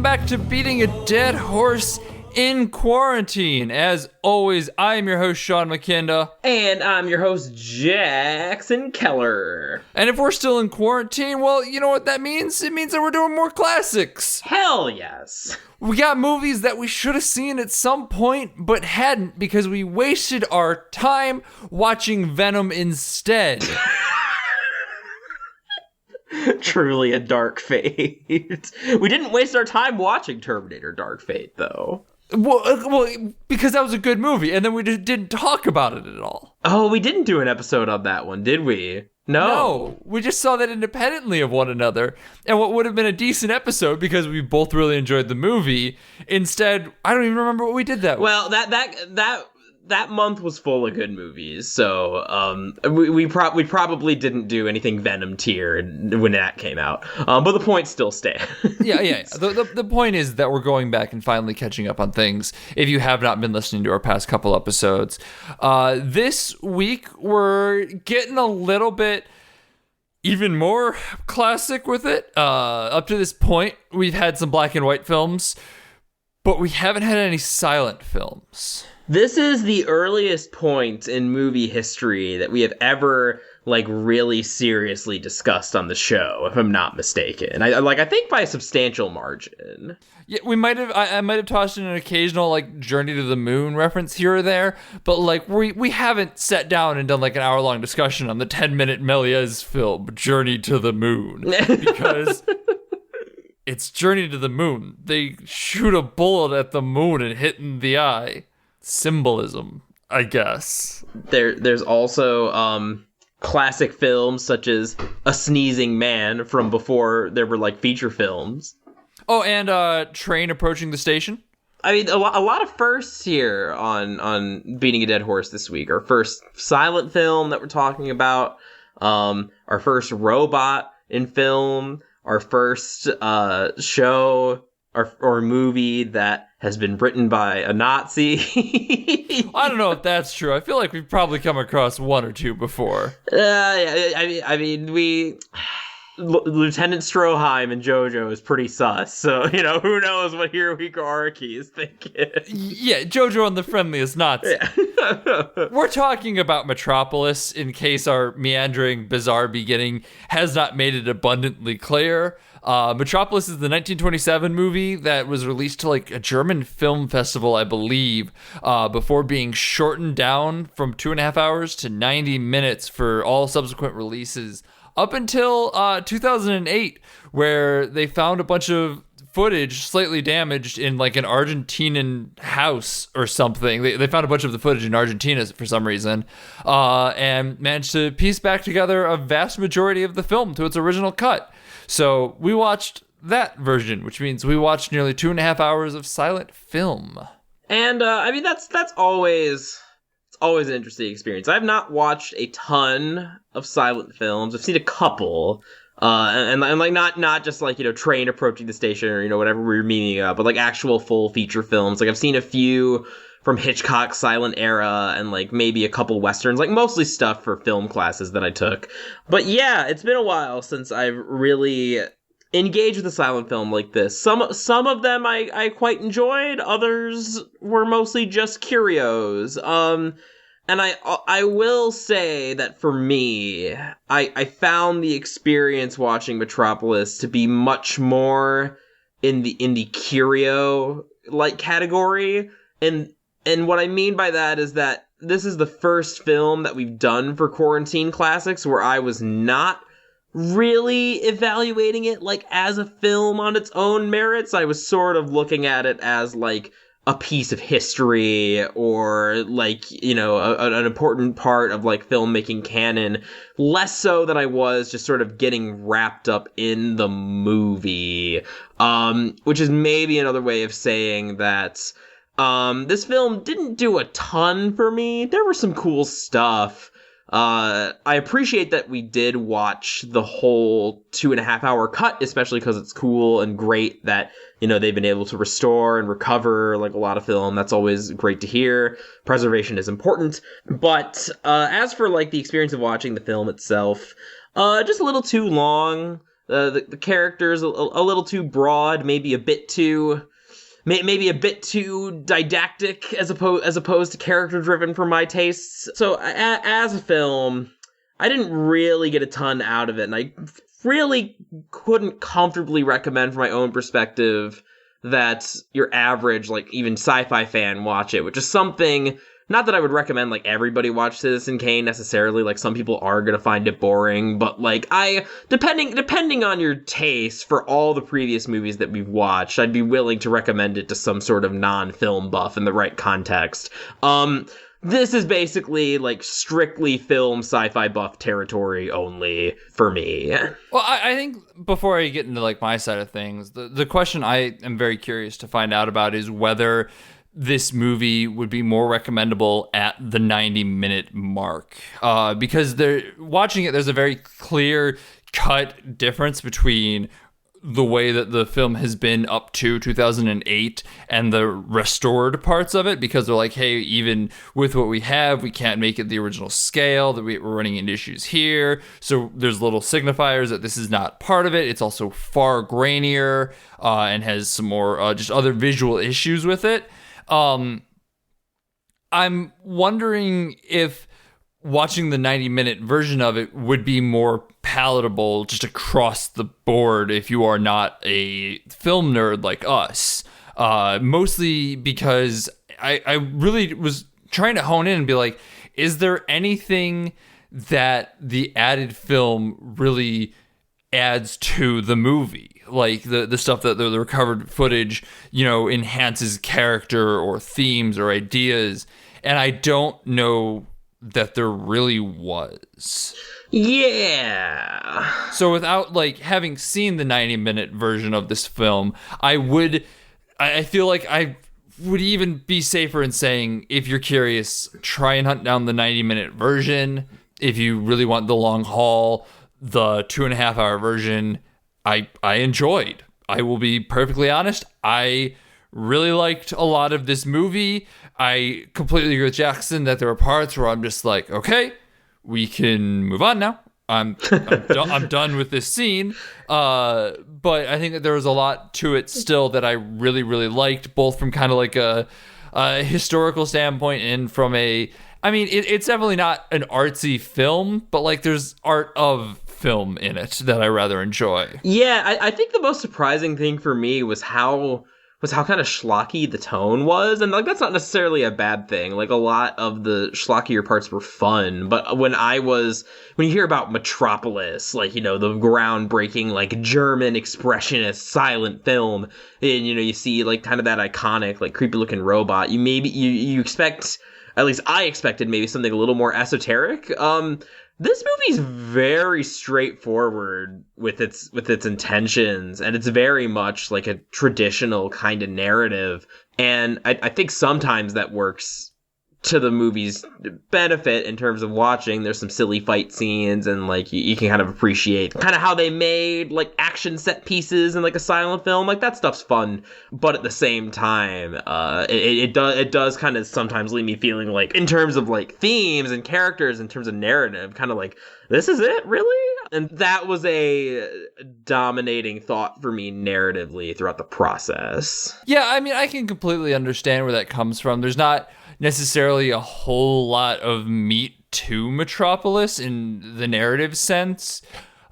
back to Beating a Dead Horse in Quarantine. As always, I am your host, Sean McKinda. And I'm your host, Jackson Keller. And if we're still in quarantine, well, you know what that means? It means that we're doing more classics. Hell yes. We got movies that we should have seen at some point, but hadn't because we wasted our time watching Venom instead. Truly a dark fate. We didn't waste our time watching Terminator Dark Fate, though. Well, because that was a good movie, and then we just didn't talk about it at all. Oh, we didn't do an episode on that one, did we? No, we just saw that independently of one another, and what would have been a decent episode because we both really enjoyed the movie. Instead, I don't even remember what we did that. Well, that month was full of good movies, so we probably didn't do anything Venom tier when that came out. But the point still stands. Yeah. The point is that we're going back and finally catching up on things. If you have not been listening to our past couple episodes, this week we're getting a little bit even more classic with it. Up to this point, we've had some black and white films, but we haven't had any silent films. This is the earliest point in movie history that we have ever, really seriously discussed on the show, if I'm not mistaken. I think by a substantial margin. Yeah, I might have tossed in an occasional, Journey to the Moon reference here or there, but, we haven't sat down and done, an hour-long discussion on the 10-minute Méliès film, Journey to the Moon, because it's Journey to the Moon. They shoot a bullet at the moon and hit in the eye. Symbolism, I guess. There's also classic films such as A Sneezing Man from before there were feature films. Oh, and Train Approaching the Station. I mean, a lot of firsts here on Beating a Dead Horse this week. Our first silent film that we're talking about, our first robot in film, our first show or movie that has been written by a Nazi. I don't know if that's true. I feel like we've probably come across one or two before. I mean, Lieutenant Stroheim and JoJo is pretty sus. So, who knows what Hirohiko Araki is thinking. Yeah, JoJo and the Friendliest Nazi. Yeah. We're talking about Metropolis, in case our meandering, bizarre beginning has not made it abundantly clear. Metropolis is the 1927 movie that was released to a German film festival, I believe, before being shortened down from 2.5 hours to 90 minutes for all subsequent releases up until 2008, where they found a bunch of footage slightly damaged in an Argentinian house or something. They found a bunch of the footage in Argentina for some reason, and managed to piece back together a vast majority of the film to its original cut. So we watched that version, which means we watched nearly 2.5 hours of silent film. And that's always an interesting experience. I've not watched a ton of silent films. I've seen a couple, and not just Train Approaching the Station or whatever we were meaning of, but actual full feature films. I've seen a few from Hitchcock's silent era and maybe a couple westerns, mostly stuff for film classes that I took. But yeah, it's been a while since I've really engaged with a silent film like this. Some of them I quite enjoyed, others were mostly just curios. And I will say that for me, I found the experience watching Metropolis to be much more in the curio category. And what I mean by that is that this is the first film that we've done for Quarantine Classics where I was not really evaluating it as a film on its own merits. I was sort of looking at it as a piece of history or an important part of filmmaking canon, less so than I was just sort of getting wrapped up in the movie, which is maybe another way of saying that this film didn't do a ton for me. There was some cool stuff. I appreciate that we did watch the whole 2.5 hour cut, especially because it's cool and great that, they've been able to restore and recover a lot of film. That's always great to hear. Preservation is important. But as for the experience of watching the film itself, just a little too long. The characters a little too broad, maybe a bit too didactic as opposed to character driven for my tastes. So as a film, I didn't really get a ton out of it, and I really couldn't comfortably recommend from my own perspective that your average, like, even sci-fi fan watch it, which is something, not that I would recommend, like, everybody watch Citizen Kane necessarily, like, some people are gonna find it boring, but, like, depending on your taste for all the previous movies that we've watched, I'd be willing to recommend it to some sort of non-film buff in the right context. This is basically, like, strictly film sci-fi buff territory only for me. Well, I think before I get into, like, my side of things, the question I am very curious to find out about is whether this movie would be more recommendable at the 90-minute mark. Because watching it, there's a very clear cut difference between the way that the film has been up to 2008 and the restored parts of it, because they're like, hey, even with what we have, we can't make it the original scale, that we're running into issues here. So there's little signifiers that this is not part of it. It's also far grainier and has some more just other visual issues with it. I'm wondering if watching the 90-minute version of it would be more palatable just across the board if you are not a film nerd like us. Mostly because I really was trying to hone in and be like, is there anything that the added film really adds to the movie? Like the stuff that the recovered footage, enhances character or themes or ideas. And I don't know that there really was. Yeah. So without, like, having seen the 90-minute version of this film, I feel like I would even be safer in saying, if you're curious, try and hunt down the 90-minute version. If you really want the long haul, the 2.5-hour version, I enjoyed. I will be perfectly honest. I really liked a lot of this movie. I completely agree with Jackson that there were parts where I'm just like, okay, we can move on now. I'm done with this scene. But I think that there was a lot to it still that I really, really liked, both from kind of like a historical standpoint and from it's definitely not an artsy film, but, like, there's art of film in it that I rather enjoy. Yeah, I think the most surprising thing for me was how kind of schlocky the tone was, and, like, that's not necessarily a bad thing. Like, a lot of the schlockier parts were fun, but when you hear about Metropolis, like, the groundbreaking, like, German expressionist silent film, and, you see, like, kind of that iconic, like, creepy looking robot, you expect, at least I expected, maybe something a little more esoteric. This movie's very straightforward with its intentions, and it's very much like a traditional kind of narrative. And I think sometimes that works to the movie's benefit in terms of watching. There's some silly fight scenes, and, like, you can kind of appreciate kind of how they made, like, action set pieces in, like, a silent film. Like, that stuff's fun, but at the same time, it does kind of sometimes leave me feeling like, in terms of, like, themes and characters, in terms of narrative, kind of like, this is it, really? And that was a dominating thought for me narratively throughout the process. Yeah, I can completely understand where that comes from. There's not necessarily a whole lot of meat to Metropolis in the narrative sense,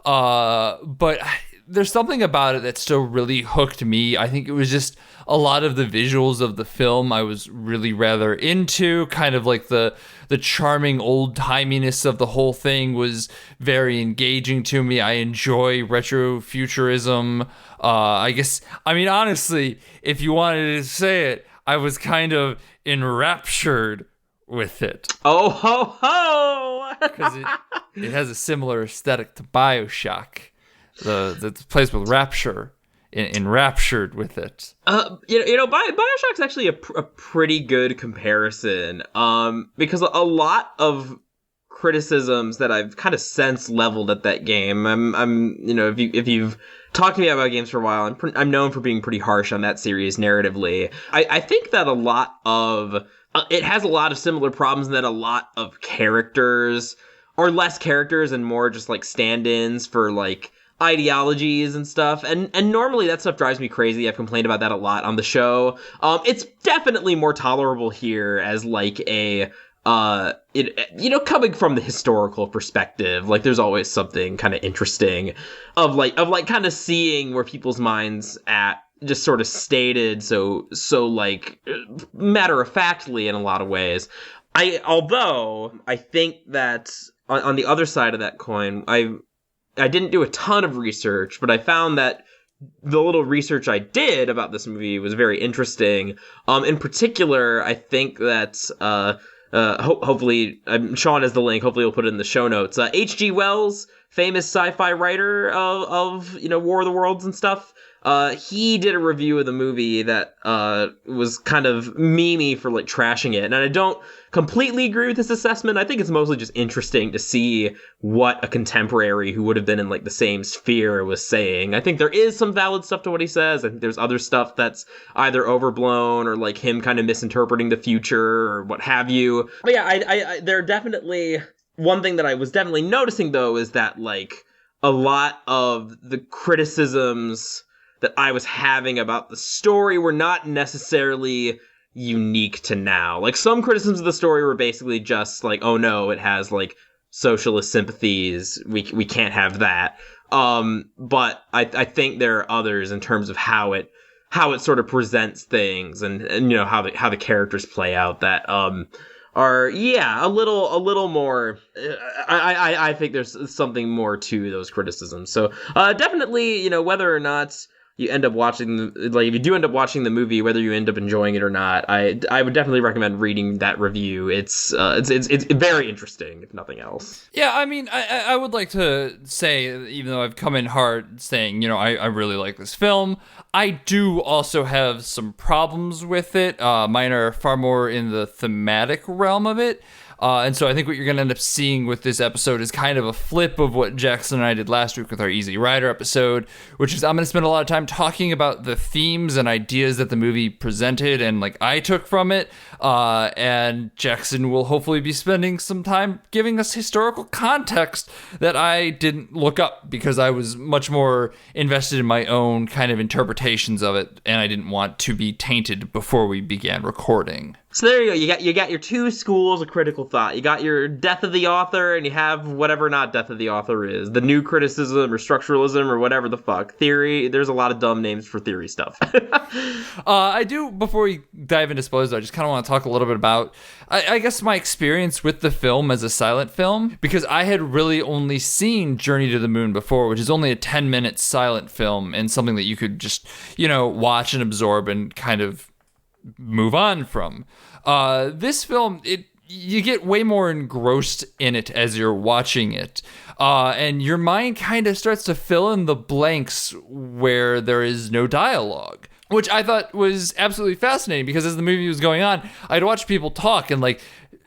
but there's something about it that still really hooked me. I think it was just a lot of the visuals of the film I was really rather into. Kind of like the charming old-timiness of the whole thing was very engaging to me. I enjoy retrofuturism. Honestly, if you wanted to say it, I was kind of enraptured with it. Oh ho ho! Because it has a similar aesthetic to BioShock. The place with rapture, enraptured with it. BioShock's actually a pretty good comparison. Because a lot of criticisms that I've kind of since leveled at that game, if you've talked to me about games for a while, I'm known for being pretty harsh on that series narratively. I think that a lot of it has a lot of similar problems, and that a lot of characters, or less characters and more just, like, stand-ins for, like, ideologies and stuff, and normally that stuff drives me crazy. I've complained about that a lot on the show. It's definitely more tolerable here as like a coming from the historical perspective, like there's always something kind of interesting of kind of seeing where people's minds at, just sort of stated so like matter of factly in a lot of ways. Although I think that on the other side of that coin, I didn't do a ton of research, but I found that the little research I did about this movie was very interesting. In particular, I think that hopefully, Sean has the link. Hopefully, we'll put it in the show notes. H.G. Wells, famous sci-fi writer of War of the Worlds and stuff. He did a review of the movie that was kind of memey for like trashing it, and I don't completely agree with this assessment. I think it's mostly just interesting to see what a contemporary who would have been in like the same sphere was saying. I think there is some valid stuff to what he says. I think there's other stuff that's either overblown or like him kind of misinterpreting the future or what have you. But yeah, I there are definitely, one thing that I was definitely noticing though is that like a lot of the criticisms that I was having about the story were not necessarily unique to now. Like, some criticisms of the story were basically just like, oh no, it has like socialist sympathies, we can't have that. But I think there are others in terms of how it sort of presents things and you know how the characters play out that are a little more. I think there's something more to those criticisms. So definitely, you know, whether or not you end up watching, like if you do end up watching the movie, whether you end up enjoying it or not, I would definitely recommend reading that review. It's very interesting, if nothing else. Yeah, I mean, I would like to say, even though I've come in hard saying, you know, I really like this film, I do also have some problems with it. Mine are far more in the thematic realm of it. And so I think what you're going to end up seeing with this episode is kind of a flip of what Jackson and I did last week with our Easy Rider episode, which is I'm going to spend a lot of time talking about the themes and ideas that the movie presented and like I took from it. And Jackson will hopefully be spending some time giving us historical context that I didn't look up because I was much more invested in my own kind of interpretations of it, and I didn't want to be tainted before we began recording. So there you go. You got your two schools of critical thought. You got your death of the author, and you have whatever not death of the author is. The new criticism or structuralism or whatever the fuck. Theory. There's a lot of dumb names for theory stuff. I do, before we dive into spoilers, I just kind of want to talk a little bit about, I guess, my experience with the film as a silent film, because I had really only seen Journey to the Moon before, which is only a 10-minute silent film and something that you could just, you know, watch and absorb and kind of move on from. This film, you get way more engrossed in it as you're watching it, and your mind kind of starts to fill in the blanks where there is no dialogue, which I thought was absolutely fascinating, because as the movie was going on, I'd watch people talk and like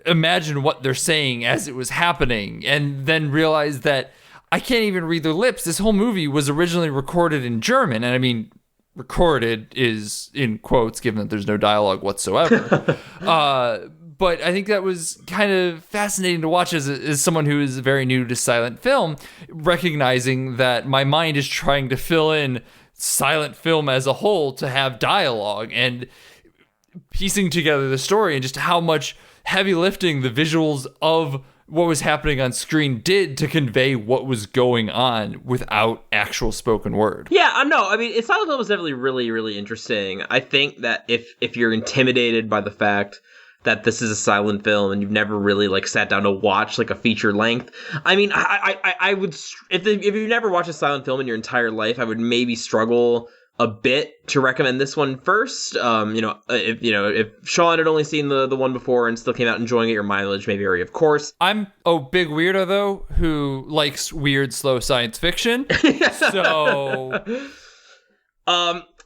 imagine what they're saying as it was happening, and then realize that I can't even read their lips. This whole movie was originally recorded in German, and I mean, recorded is in quotes, given that there's no dialogue whatsoever. But I think that was kind of fascinating to watch as someone who is very new to silent film, recognizing that my mind is trying to fill in silent film as a whole to have dialogue, and piecing together the story and just how much heavy lifting the visuals of what was happening on screen did to convey what was going on without actual spoken word. Yeah, no, I mean, silent film was definitely really, really interesting. I think that if you're intimidated by the fact that this is a silent film and you've never really like sat down to watch like a feature length, I mean, I would, if you've never watched a silent film in your entire life, I would maybe struggle a bit to recommend this one first. If Sean had only seen the one before and still came out enjoying it, your mileage may vary, of course. I'm a big weirdo though who likes weird, slow science fiction. So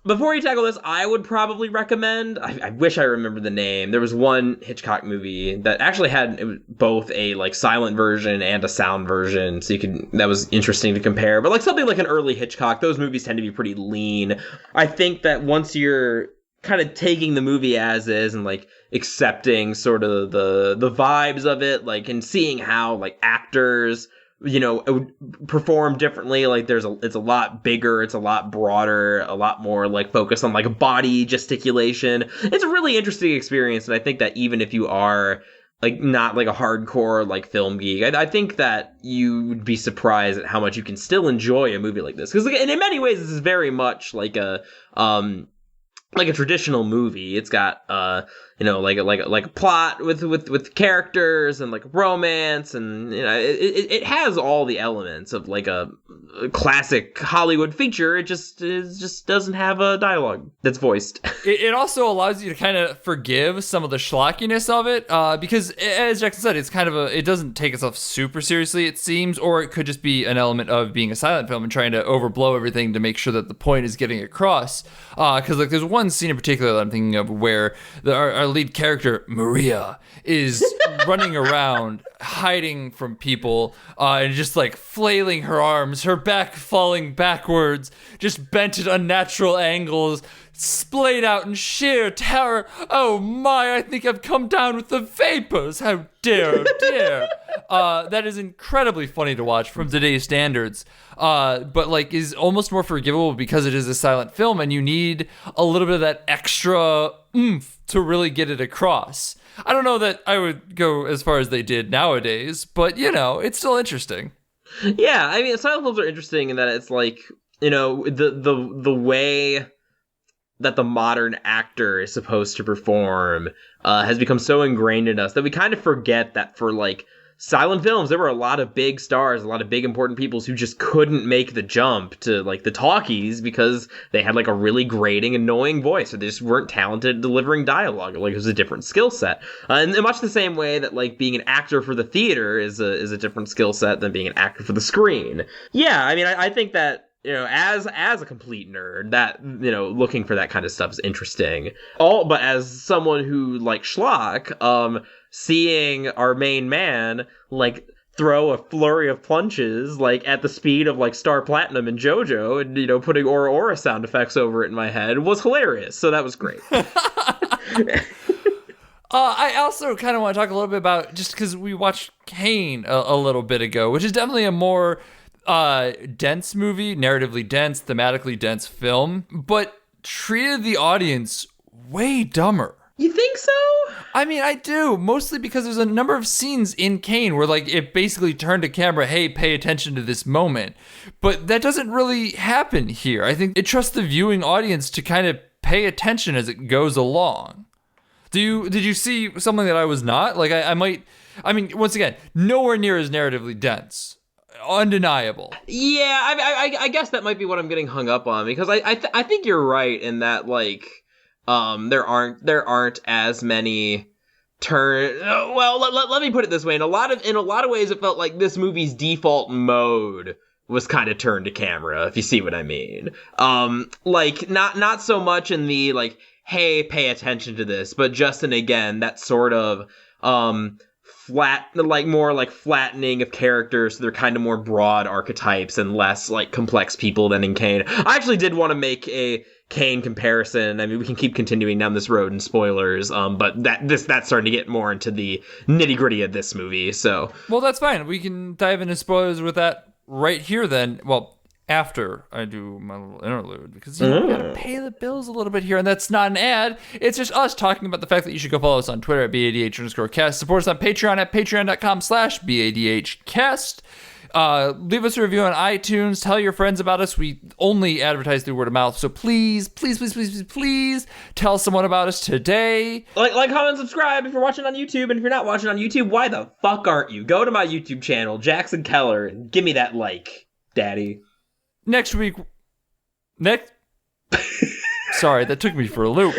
before you tackle this, I would probably recommend, I wish I remember the name. There was one Hitchcock movie that actually had both a like silent version and a sound version, so that was interesting to compare. But like something like an early Hitchcock, those movies tend to be pretty lean. I think that once you're kind of taking the movie as is and like accepting sort of the vibes of it, like, and seeing how like actors it would perform differently. Like it's a lot bigger, it's a lot broader, a lot more like focused on like body gesticulation. It's a really interesting experience, and I think that even if you are like not like a hardcore like film geek, I think that you would be surprised at how much you can still enjoy a movie like this. Because in many ways, this is very much like a traditional movie. It's got like a plot with characters and like romance, and it has all the elements of like a classic Hollywood feature. It just doesn't have a dialogue that's voiced. It also allows you to kind of forgive some of the schlockiness of it, because as Jackson said, it's kind of it doesn't take itself super seriously, it seems, or it could just be an element of being a silent film and trying to overblow everything to make sure that the point is getting across. Because like there's one scene in particular that I'm thinking of where our lead character Maria is running around hiding from people, and just like flailing her arms, her back falling backwards, just bent at unnatural angles, splayed out in sheer terror. Oh my, I think I've come down with the vapors. How dare, that is incredibly funny to watch from today's standards, but like is almost more forgivable because it is a silent film and you need a little bit of that extra oomph to really get it across. I don't know that I would go as far as they did nowadays, but it's still interesting. Yeah, I mean, silent films are interesting in that it's like, the way that the modern actor is supposed to perform has become so ingrained in us that we kind of forget that for like silent films, there were a lot of big stars, a lot of big important people who just couldn't make the jump to like the talkies because they had like a really grating, annoying voice, or they just weren't talented at delivering dialogue. Like it was a different skill set, and in much the same way that like being an actor for the theater is a different skill set than being an actor for the screen. Yeah, I mean, I think that as a complete nerd, that looking for that kind of stuff is interesting. But as someone who like schlock, seeing our main man like throw a flurry of punches like at the speed of like Star Platinum and JoJo, and putting Aura Aura sound effects over it in my head was hilarious. So that was great. I also kind of want to talk a little bit about, just because we watched Kane a little bit ago, which is definitely a more dense movie, narratively dense, thematically dense film, but treated the audience way dumber. You think so? I mean, I do, mostly because there's a number of scenes in Kane where like it basically turned to camera, hey, pay attention to this moment. But that doesn't really happen here. I think it trusts the viewing audience to kind of pay attention as it goes along. Did you see something that I was not? Like I mean, once again, nowhere near as narratively dense. Undeniable. Yeah, I guess that might be what I'm getting hung up on, because I think you're right in that like there aren't as many let me put it this way, in a lot of ways it felt like this movie's default mode was kind of turned to camera, if you see what I mean. Like not so much in the like, hey, pay attention to this, but just in, again, that sort of more like flattening of characters, so they're kind of more broad archetypes and less like complex people than in Kane. I actually did want to make a Kane comparison. I mean, we can keep continuing down this road in spoilers, but that's starting to get more into the nitty gritty of this movie. So, well, that's fine. We can dive into spoilers with that right here. Then, well, after I do my little interlude, because we gotta pay the bills a little bit here, and that's not an ad. It's just us talking about the fact that you should go follow us on Twitter at BADH_cast. Support us on Patreon at patreon.com/BADHcast. Leave us a review on iTunes. Tell your friends about us. We only advertise through word of mouth, so please tell someone about us today. Like, comment, subscribe if you're watching on YouTube, and if you're not watching on YouTube, why the fuck aren't you? Go to my YouTube channel, Jackson Keller, and give me that like, daddy. Sorry, that took me for a loop.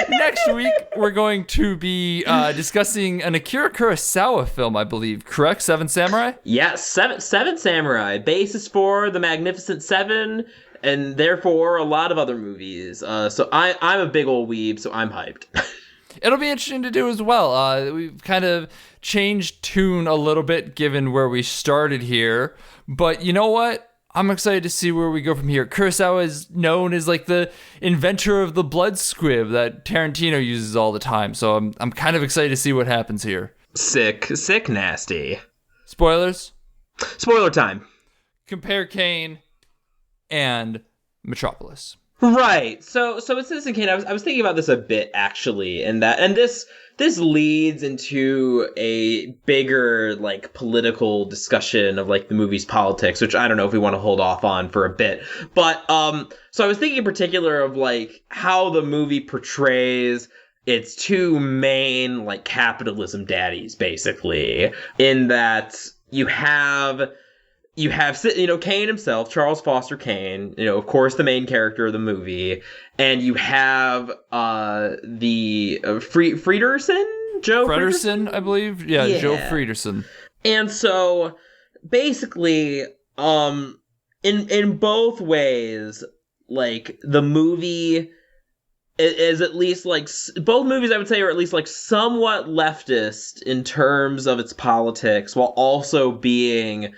Next week, we're going to be discussing an Akira Kurosawa film, I believe. Correct? Seven Samurai? Yes, Seven Samurai. Basis for The Magnificent Seven, and therefore a lot of other movies. So I'm a big old weeb, so I'm hyped. It'll be interesting to do as well. We've kind of changed tune a little bit given where we started here. But you know what? I'm excited to see where we go from here. Kurosawa is known as like the inventor of the blood squib that Tarantino uses all the time. So I'm kind of excited to see what happens here. Sick, nasty. Spoilers? Spoiler time. Compare Kane and Metropolis. Right. So with Citizen Kane, I was thinking about this a bit actually, and this leads into a bigger like political discussion of like the movie's politics, which I don't know if we want to hold off on for a bit. But so I was thinking in particular of like how the movie portrays its two main like capitalism daddies, basically, in that you have Kane himself, Charles Foster Kane, of course, the main character of the movie, and you have the Fredersen? Joe Fredersen, I believe. Yeah, Joe Fredersen. And so, basically, in both ways, like, the movie is at least, like, both movies, I would say, are at least, like, somewhat leftist in terms of its politics, while also being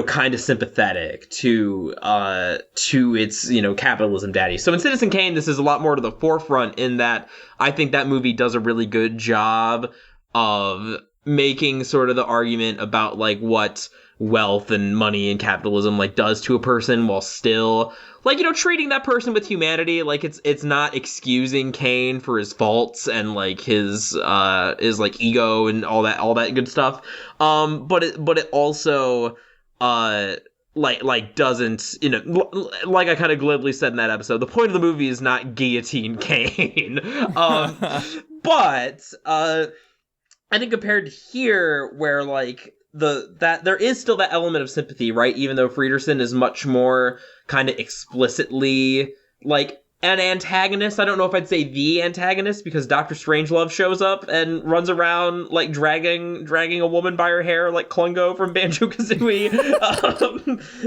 kind of sympathetic to its, capitalism daddy. So in Citizen Kane, this is a lot more to the forefront in that I think that movie does a really good job of making sort of the argument about like what wealth and money and capitalism like does to a person while still like, treating that person with humanity. Like it's not excusing Kane for his faults and like his like ego and all that good stuff. But it also like doesn't, like I kind of glibly said in that episode, the point of the movie is not guillotine Kane. But I think compared to here, where like that there is still that element of sympathy, right? Even though Fredersen is much more kind of explicitly like an antagonist. I don't know if I'd say the antagonist, because Dr. Strangelove shows up and runs around like dragging a woman by her hair like Klungo from Banjo-Kazooie.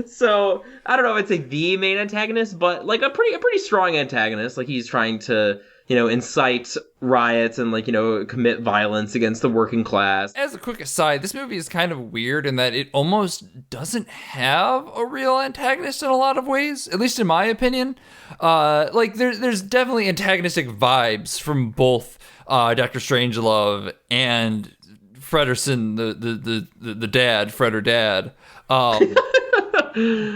So I don't know if I'd say the main antagonist, but like a pretty strong antagonist. Like he's trying to incite riots and like commit violence against the working class. As a quick aside, this movie is kind of weird in that it almost doesn't have a real antagonist in a lot of ways, at least in my opinion. Like there's definitely antagonistic vibes from both Dr. Strangelove and Fredersen, the dad, Fredder dad.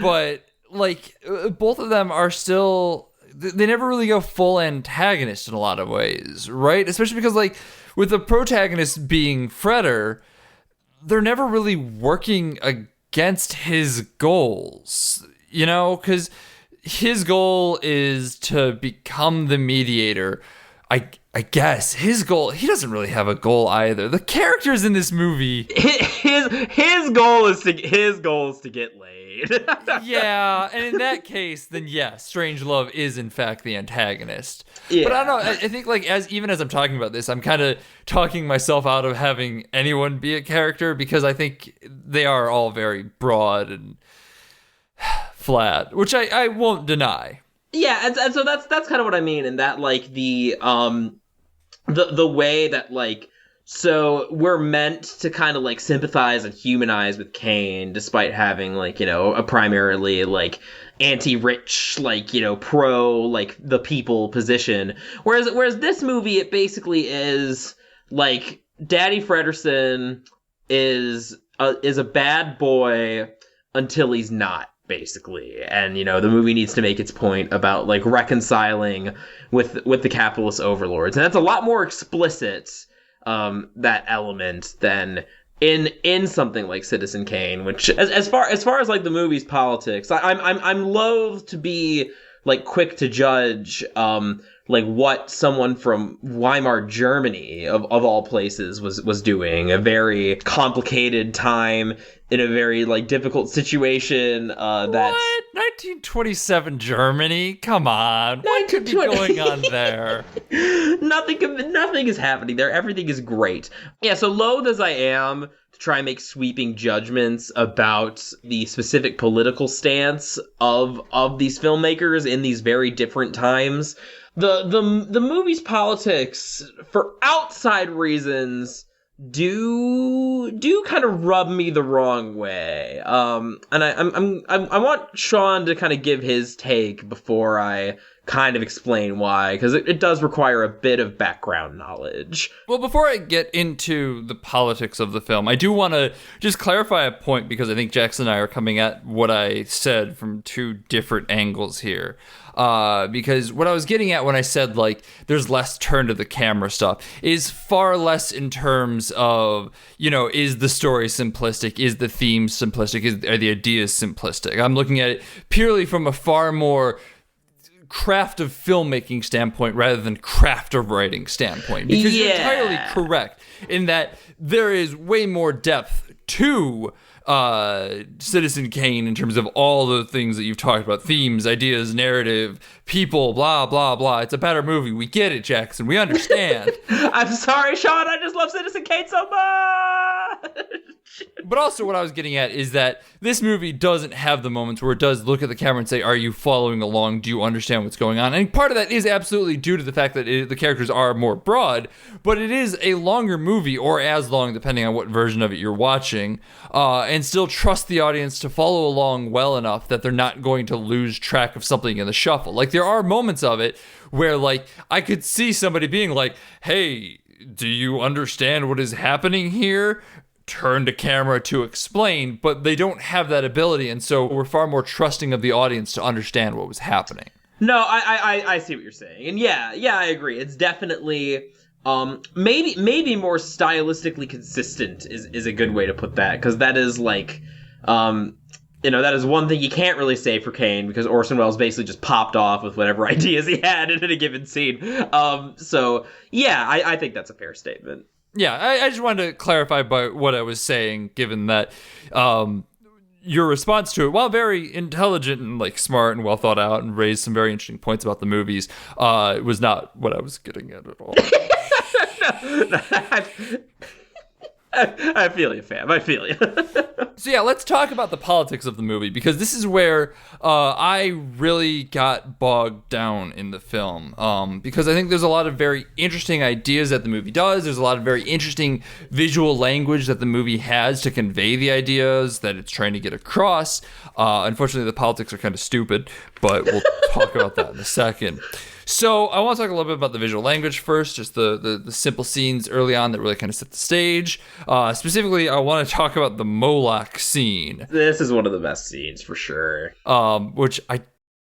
But like both of them are still, they never really go full antagonist in a lot of ways, right? Especially because like with the protagonist being Fredder, they're never really working against his goals, because his goal is to become the mediator. I guess his goal, he doesn't really have a goal either. The characters in this movie, his goal is to get laid. Yeah, and in that case, then yes, Strangelove is in fact the antagonist. Yeah. But I don't know, I think like even as I'm talking about this, I'm kind of talking myself out of having anyone be a character, because I think they are all very broad and flat, which I won't deny. Yeah, and so that's kind of what I mean, in that like the way that like, so we're meant to kind of like sympathize and humanize with Kane, despite having like, a primarily like anti-rich, like, pro like the people position. Whereas this movie, it basically is like Daddy Fredersen is a bad boy until he's not, basically. And the movie needs to make its point about like reconciling with the capitalist overlords, and that's a lot more explicit, that element, than in something like Citizen Kane, which as far as like the movie's politics, I'm loath to be like quick to judge like what someone from Weimar Germany of all places was doing, a very complicated time in a very like difficult situation. That's 1927 Germany. Come on, what could be going on there? Nothing is happening there. Everything is great. Yeah. So loath as I am to try and make sweeping judgments about the specific political stance of these filmmakers in these very different times, the movie's politics, for outside reasons, do kind of rub me the wrong way. And I want Sean to kind of give his take before I kind of explain why, because it does require a bit of background knowledge. Well, before I get into the politics of the film, I do want to just clarify a point, because I think Jackson and I are coming at what I said from two different angles here. Because what I was getting at when I said, like, there's less turn to the camera stuff is far less in terms of, is the story simplistic? Is the theme simplistic? Are the ideas simplistic? I'm looking at it purely from a far more craft of filmmaking standpoint rather than craft of writing standpoint, because you're entirely correct in that there is way more depth to Citizen Kane in terms of all the things that you've talked about: themes, ideas, narrative, people, blah blah blah. It's a better movie. We get it, Jackson. We understand. I'm sorry, Sean, I just love Citizen Kane so much. But also what I was getting at is that this movie doesn't have the moments where it does look at the camera and say, are you following along? Do you understand what's going on? And part of that is absolutely due to the fact that the characters are more broad, but it is a longer movie, or as long, depending on what version of it you're watching, and still trust the audience to follow along well enough that they're not going to lose track of something in the shuffle. Like, there are moments of it where, like, I could see somebody being like, hey, do you understand what is happening here? Turn to camera to explain, but they don't have that ability, and so we're far more trusting of the audience to understand what was happening. No, I see what you're saying, and yeah, I agree. It's definitely maybe more stylistically consistent is a good way to put that, because that is like that is one thing you can't really say for Kane, because Orson Welles basically just popped off with whatever ideas he had in a given scene. So yeah, I think that's a fair statement. Yeah, I just wanted to clarify about what I was saying, given that your response to it, while very intelligent and like smart and well thought out and raised some very interesting points about the movies, was not what I was getting at all. I feel you, fam. I feel you. So yeah, let's talk about the politics of the movie, because this is where I really got bogged down in the film, because I think there's a lot of very interesting ideas that the movie does. There's a lot of very interesting visual language that the movie has to convey the ideas that it's trying to get across. Unfortunately, the politics are kind of stupid, but we'll talk about that in a second. So I want to talk a little bit about the visual language first, just the simple scenes early on that really kind of set the stage. Specifically, I want to talk about the Moloch scene. This is one of the best scenes for sure. Which I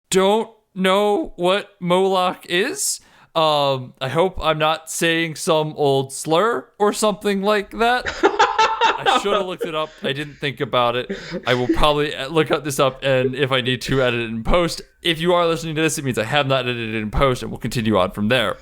don't know what Moloch is. I hope I'm not saying some old slur or something like that. I should have looked it up. I didn't think about it. I will probably look this up, and if I need to, edit it in post. If you are listening to this, it means I have not edited it in post, and we'll continue on from there.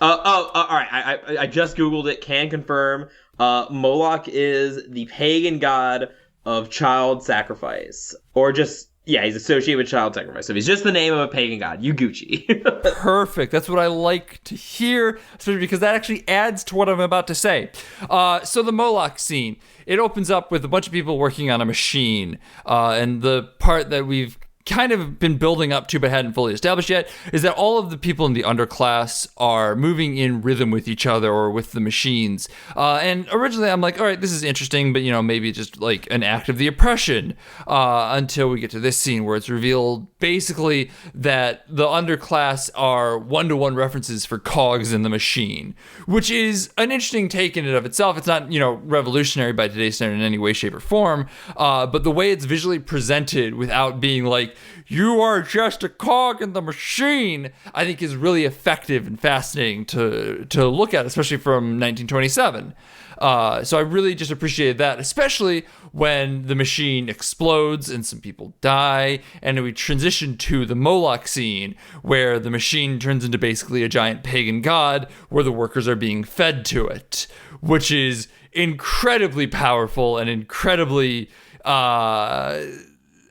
All right. I just Googled it. Can confirm. Moloch is the pagan god of child sacrifice, or just... Yeah, he's associated with child sacrifice. So if he's just the name of a pagan god, you Gucci. Perfect. That's what I like to hear, especially because that actually adds to what I'm about to say. So the Moloch scene, it opens up with a bunch of people working on a machine. And the part that we've kind of been building up to but hadn't fully established yet is that all of the people in the underclass are moving in rhythm with each other or with the machines. And originally I'm like, all right, this is interesting, but maybe just like an act of the oppression, until we get to this scene where it's revealed basically that the underclass are one-to-one references for cogs in the machine, which is an interesting take in and of itself. It's not, revolutionary by today's standard in any way, shape, or form, but the way it's visually presented without being like, you are just a cog in the machine, I think is really effective and fascinating to look at, especially from 1927. So I really just appreciated that, especially when the machine explodes and some people die, and we transition to the Moloch scene, where the machine turns into basically a giant pagan god, where the workers are being fed to it, which is incredibly powerful and incredibly...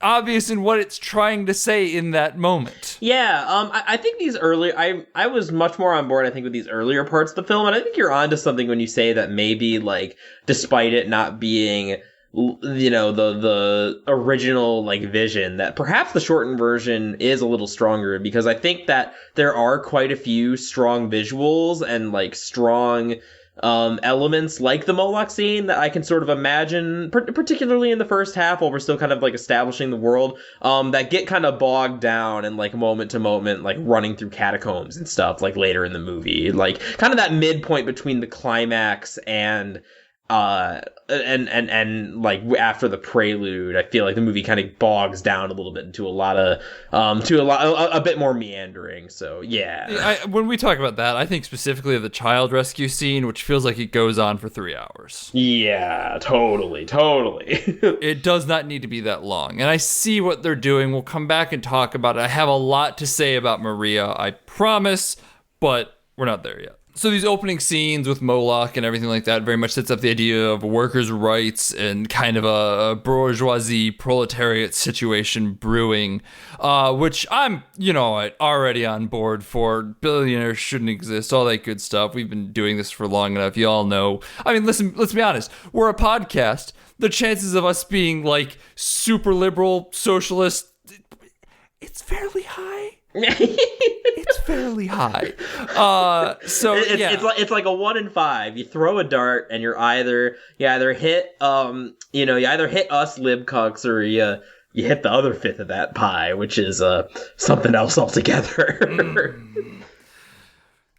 obvious in what it's trying to say in that moment. Yeah, I think these earlier... I was much more on board, I think, with these earlier parts of the film, and I think you're onto something when you say that maybe, like, despite it not being, the original, like, vision, that perhaps the shortened version is a little stronger, because I think that there are quite a few strong visuals and, like, strong... elements like the Moloch scene that I can sort of imagine, particularly in the first half while we're still kind of like establishing the world, that get kind of bogged down and like moment to moment, like running through catacombs and stuff like later in the movie, like kind of that midpoint between the climax and like after the prelude. I feel like the movie kind of bogs down a little bit into a bit more meandering. So yeah. When we talk about that, I think specifically of the child rescue scene, which feels like it goes on for 3 hours. Yeah, totally. It does not need to be that long, and I see what they're doing. We'll come back and talk about it. I have a lot to say about Maria, I promise, but we're not there yet. So these opening scenes with Moloch and everything like that very much sets up the idea of workers' rights and kind of a bourgeoisie proletariat situation brewing, which I'm, already on board for. Billionaires shouldn't exist, all that good stuff. We've been doing this for long enough. You all know. I mean, listen, let's be honest. We're a podcast. The chances of us being like super liberal, socialist, it's fairly high. It's fairly high. It's like a 1 in 5. You throw a dart and you either hit us libcucks or you hit the other fifth of that pie, which is something else altogether.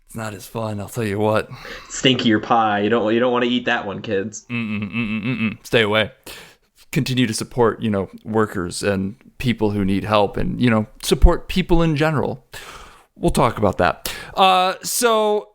It's not as fun, I'll tell you what. Stinkier pie. You don't want to eat that one, kids. Stay away. Continue to support, workers and people who need help and, support people in general. We'll talk about that. So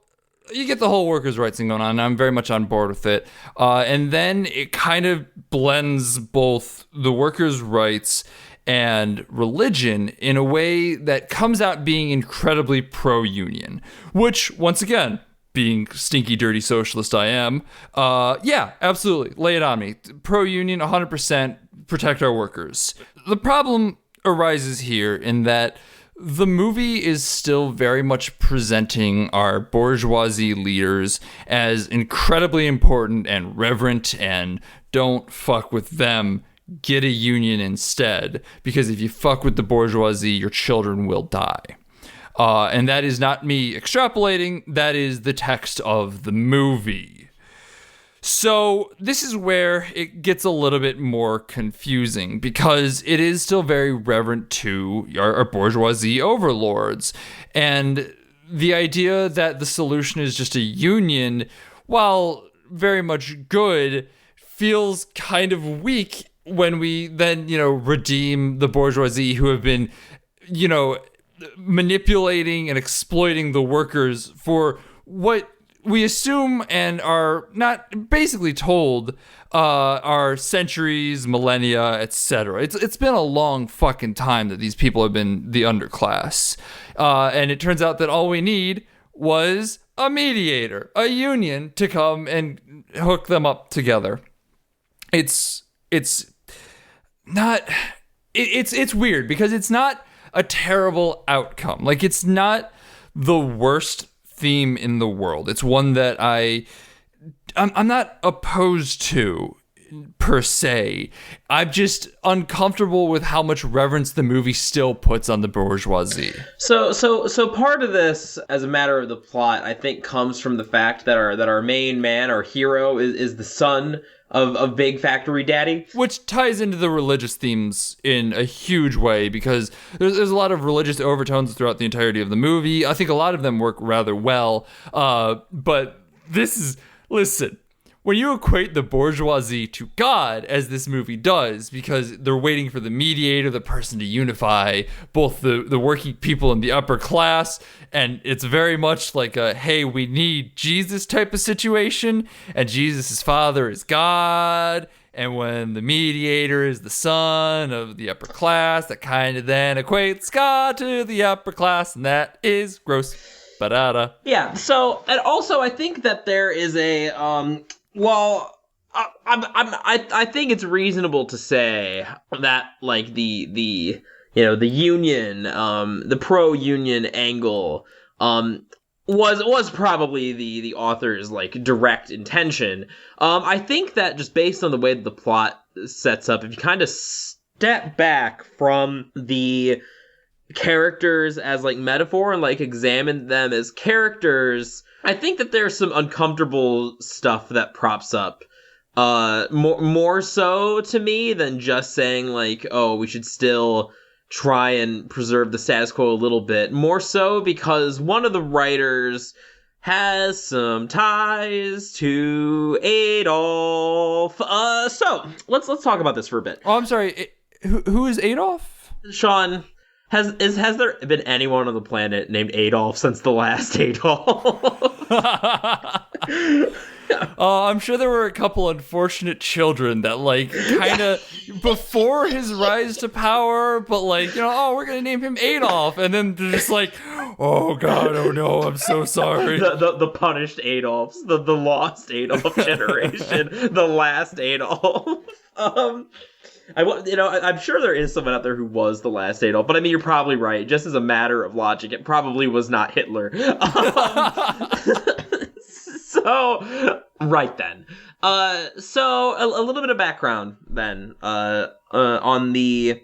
you get the whole workers' rights thing going on. I'm very much on board with it. And then it kind of blends both the workers' rights and religion in a way that comes out being incredibly pro-union, which, once again, being stinky, dirty socialist I am, yeah, absolutely. Lay it on me. Pro-union, 100%, protect our workers. The problem arises here in that the movie is still very much presenting our bourgeoisie leaders as incredibly important and reverent and don't fuck with them, get a union instead, because if you fuck with the bourgeoisie, your children will die. And that is not me extrapolating, that is the text of the movie. So this is where it gets a little bit more confusing because it is still very reverent to our bourgeoisie overlords. And the idea that the solution is just a union, while very much good, feels kind of weak when we then, redeem the bourgeoisie who have been, manipulating and exploiting the workers for what we assume and are not basically told are centuries, millennia, etc. It's been a long fucking time that these people have been the underclass. And it turns out that all we need was a mediator, a union to come and hook them up together. It's weird because it's not a terrible outcome. Like, it's not the worst theme in the world. It's one that I'm not opposed to per se. I'm just uncomfortable with how much reverence the movie still puts on the bourgeoisie. So part of this, as a matter of the plot, I think comes from the fact that our main man, our hero, is the son of Big Factory Daddy. Which ties into the religious themes in a huge way because there's a lot of religious overtones throughout the entirety of the movie. I think a lot of them work rather well. But listen, when you equate the bourgeoisie to God, as this movie does, because they're waiting for the mediator, the person to unify both the working people and the upper class, and it's very much like a, hey, we need Jesus type of situation, and Jesus' father is God, and when the mediator is the son of the upper class, that kind of then equates God to the upper class, and that is gross. Ba-da-da. Yeah, so, and also I think that there is a, I think it's reasonable to say that like the union, the pro-union angle, was probably the author's like direct intention. I think that just based on the way that the plot sets up, if you kind of step back from the characters as like metaphor and like examine them as characters, I think that there's some uncomfortable stuff that props up. More so to me than just saying like, oh, we should still try and preserve the status quo a little bit. More so because one of the writers has some ties to Adolf. So let's talk about this for a bit. Oh, I'm sorry. Who is Adolf? Sean, has there been anyone on the planet named Adolf since the last Adolf? I'm sure there were a couple unfortunate children that, like, kind of before his rise to power, but like, we're gonna name him Adolf, and then they're just like, oh god, oh no, I'm so sorry. The punished Adolfs, the lost Adolf generation, the last Adolf. I'm sure there is someone out there who was the last Adolf, but I mean, you're probably right. Just as a matter of logic, it probably was not Hitler. So, right then. So a little bit of background then, on the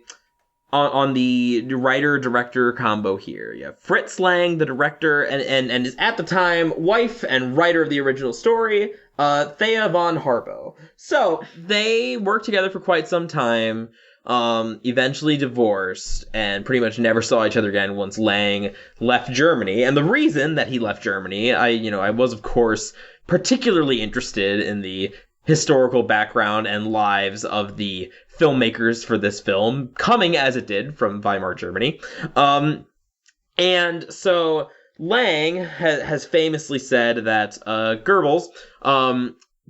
writer-director combo here. You have Fritz Lang, the director, and is at the time wife and writer of the original story, Thea von Harbo. So, they worked together for quite some time, eventually divorced, and pretty much never saw each other again once Lang left Germany. And the reason that he left Germany, I was, of course, particularly interested in the historical background and lives of the filmmakers for this film, coming as it did from Weimar Germany. And so Lang has famously said that Goebbels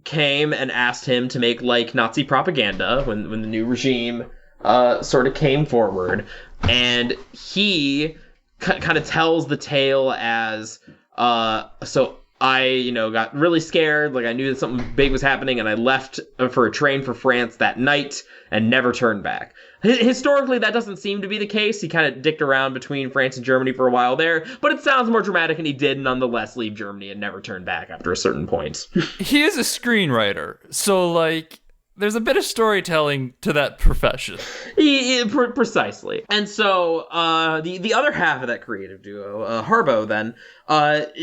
came and asked him to make like Nazi propaganda when the new regime sort of came forward, and he kind of tells the tale as so I, got really scared, like I knew that something big was happening, and I left for a train for France that night and never turned back. Historically, that doesn't seem to be the case. He kind of dicked around between France and Germany for a while there, but it sounds more dramatic, and he did nonetheless leave Germany and never turn back after a certain point. He is a screenwriter, so like, there's a bit of storytelling to that profession. Precisely. And so, the other half of that creative duo, Harbo, then,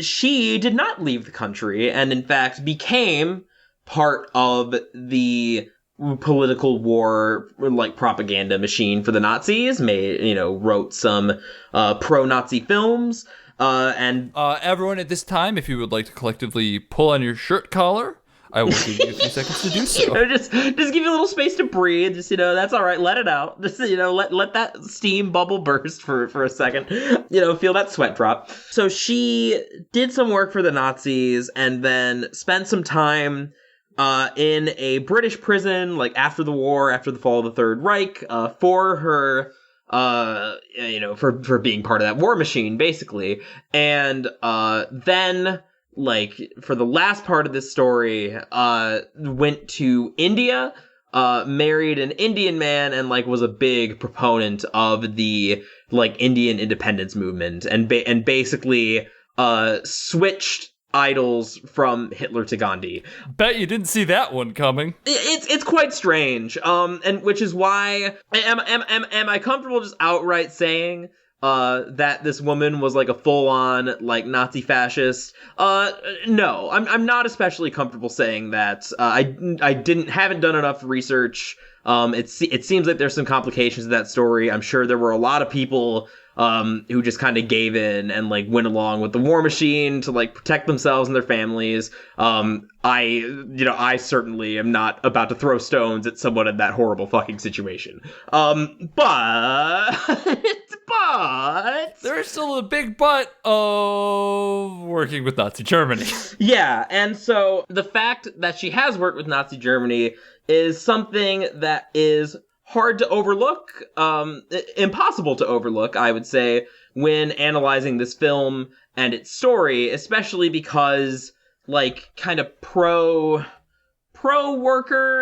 she did not leave the country, and in fact became part of the political war, like, propaganda machine for the Nazis, wrote some, pro-Nazi films, and... everyone at this time, if you would like to collectively pull on your shirt collar, I will give you a few seconds to do so. Just give you a little space to breathe. Just, that's all right. Let it out. Just, let that steam bubble burst for a second. Feel that sweat drop. So she did some work for the Nazis and then spent some time in a British prison, like after the war, after the fall of the Third Reich, for her, for being part of that war machine, basically. And then, like, for the last part of this story, went to India, married an Indian man, and, like, was a big proponent of the, like, Indian independence movement, and basically, switched idols from Hitler to Gandhi. Bet you didn't see that one coming. It's quite strange, and which is why, am I comfortable just outright saying that this woman was like a full-on like Nazi fascist? No, I'm not especially comfortable saying that. I haven't done enough research. It seems like there's some complications to that story. I'm sure there were a lot of people who just kind of gave in and like went along with the war machine to like protect themselves and their families. I certainly am not about to throw stones at someone in that horrible fucking situation. But there's still a big but of working with Nazi Germany. Yeah, and so the fact that she has worked with Nazi Germany is something that is hard to overlook, impossible to overlook, I would say, when analyzing this film and its story, especially because, like, kind of pro-worker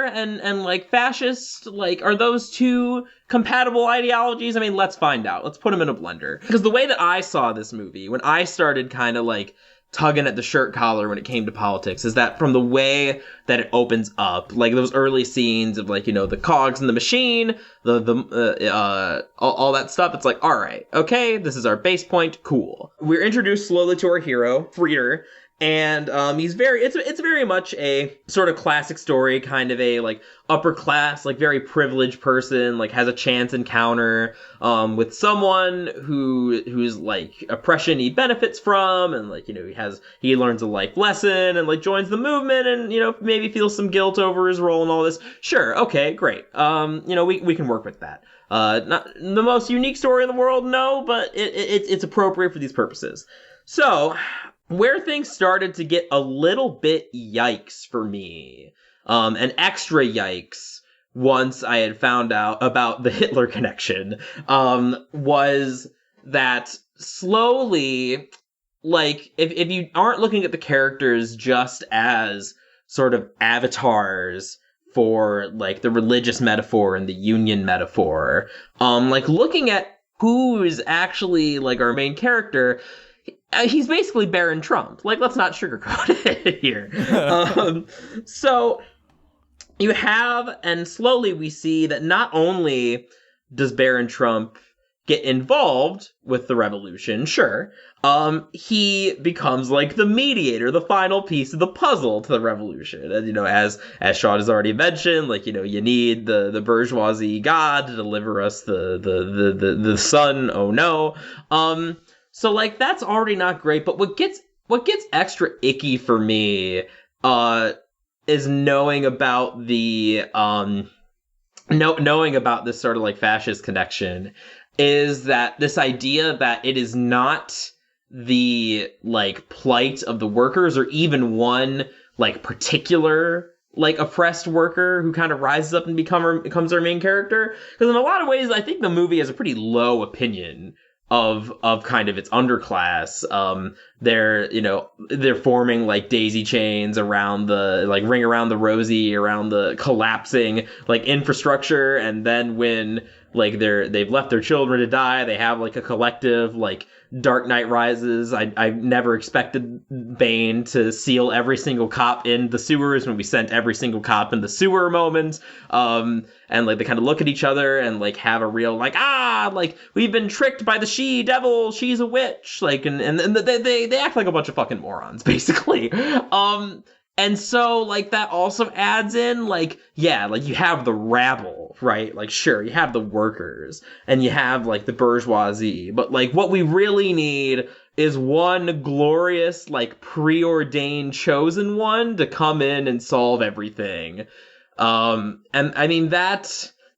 and like, fascist, like, are those two compatible ideologies? I mean, let's find out. Let's put them in a blender. Because the way that I saw this movie, when I started kind of, like, tugging at the shirt collar when it came to politics, is that from the way that it opens up, like those early scenes of like, you know, the cogs in the machine, all that stuff, it's like, all right, okay, this is our base point, cool. We're introduced slowly to our hero, Frieder, and it's very much a sort of classic story, kind of a like upper class, like very privileged person, like has a chance encounter with someone who's like oppression he benefits from, and like, you know, he learns a life lesson and like joins the movement, and, you know, maybe feels some guilt over his role and all this. Sure, okay, great. You know, we can work with that. Not the most unique story in the world, no, but it's appropriate for these purposes. So, where things started to get a little bit yikes for me, an extra yikes once I had found out about the Hitler connection, was that slowly, like, if you aren't looking at the characters just as sort of avatars for, like, the religious metaphor and the union metaphor, like, looking at who is actually, like, our main character, he's basically Baron Trump. Like, let's not sugarcoat it here. So you have, and slowly we see that not only does Baron Trump get involved with the revolution, sure, he becomes like the mediator, the final piece of the puzzle to the revolution. And, you know, as Sean has already mentioned, like, you know, you need the bourgeoisie god to deliver us the sun. Oh no. So, like, that's already not great, but what gets extra icky for me, is knowing about the, knowing about this sort of, like, fascist connection, is that this idea that it is not the, like, plight of the workers, or even one, like, particular, like, oppressed worker who kind of rises up and becomes our main character. Because in a lot of ways, I think the movie has a pretty low opinion of kind of its underclass. They're forming like daisy chains around the, like, ring around the rosy, around the collapsing, like, infrastructure, and then when, like, they've left their children to die, they have like a collective, like, Dark Knight Rises. I never expected Bane to seal every single cop in the sewers when we sent every single cop in the sewer moment. And like they kind of look at each other and like have a real like, like we've been tricked by the she-devil, she's a witch. Like, and they act like a bunch of fucking morons, basically. And so, like, that also adds in, like, yeah, like, you have the rabble, right? Like, sure, you have the workers, and you have, like, the bourgeoisie, but, like, what we really need is one glorious, like, preordained chosen one to come in and solve everything. And, I mean,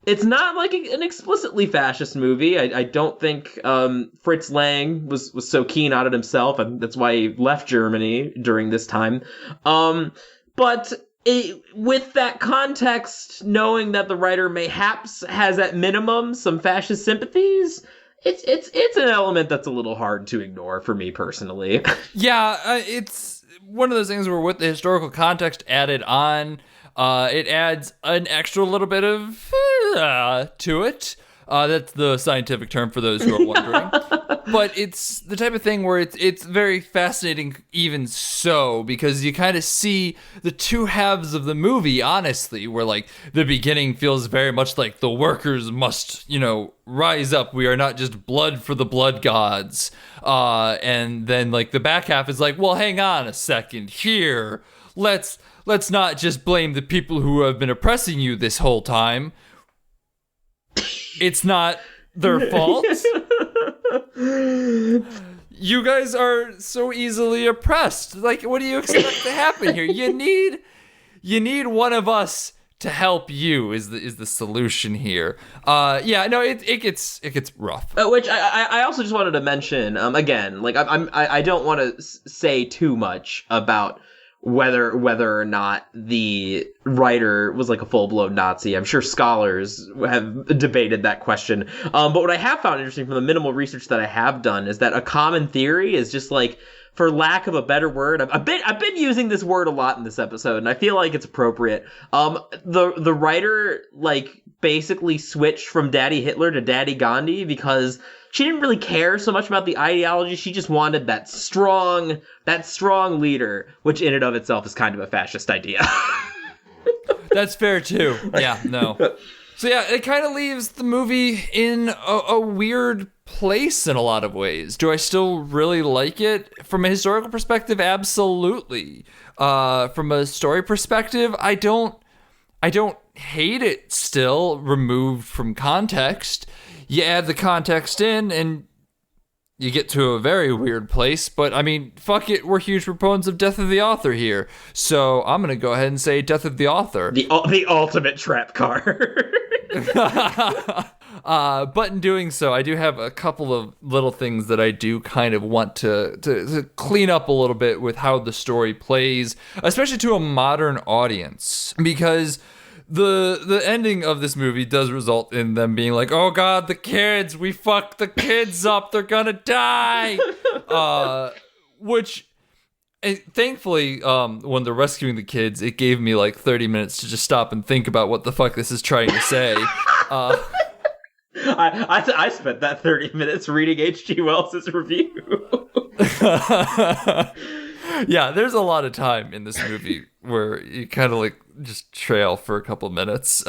it's not, like, an explicitly fascist movie. I don't think Fritz Lang was so keen on it himself, and that's why he left Germany during this time. But with that context, knowing that the writer mayhaps has at minimum some fascist sympathies, it's an element that's a little hard to ignore for me personally. Yeah, it's one of those things where with the historical context added on, it adds an extra little bit of to it. That's the scientific term for those who are wondering. But it's the type of thing where it's very fascinating even so, because you kind of see the two halves of the movie, honestly, where like the beginning feels very much like the workers must, rise up. We are not just blood for the blood gods. And then like the back half is like, well, hang on a second here. Let's not just blame the people who have been oppressing you this whole time. It's not their fault. You guys are so easily oppressed. Like, what do you expect to happen here? You need one of us to help you is the solution here. It gets rough. Which I also just wanted to mention again, like I don't want to say too much about whether or not the writer was like a full-blown Nazi. I'm sure scholars have debated that question. But what I have found interesting from the minimal research that I have done is that a common theory is just like, for lack of a better word, I've been using this word a lot in this episode, and I feel like it's appropriate. The writer like basically switched from Daddy Hitler to Daddy Gandhi because she didn't really care so much about the ideology. She just wanted that strong leader, which in and of itself is kind of a fascist idea. That's fair too. Yeah, no. So yeah, it kind of leaves the movie in a weird place in a lot of ways. Do I still really like it? From a historical perspective, absolutely. From a story perspective, I don't hate it still, removed from context. You add the context in and you get to a very weird place, but I mean, fuck it, we're huge proponents of Death of the Author here. So I'm going to go ahead and say Death of the Author. The ultimate trap card. But in doing so, I do have a couple of little things that I do kind of want to clean up a little bit with how the story plays, especially to a modern audience, because the ending of this movie does result in them being like, oh god, the kids, we fucked the kids up, they're gonna die. Which, thankfully, when they're rescuing the kids, it gave me like 30 minutes to just stop and think about what the fuck this is trying to say. I spent that 30 minutes reading H.G. Wells' review. Yeah, there's a lot of time in this movie where you kind of like just trail for a couple minutes.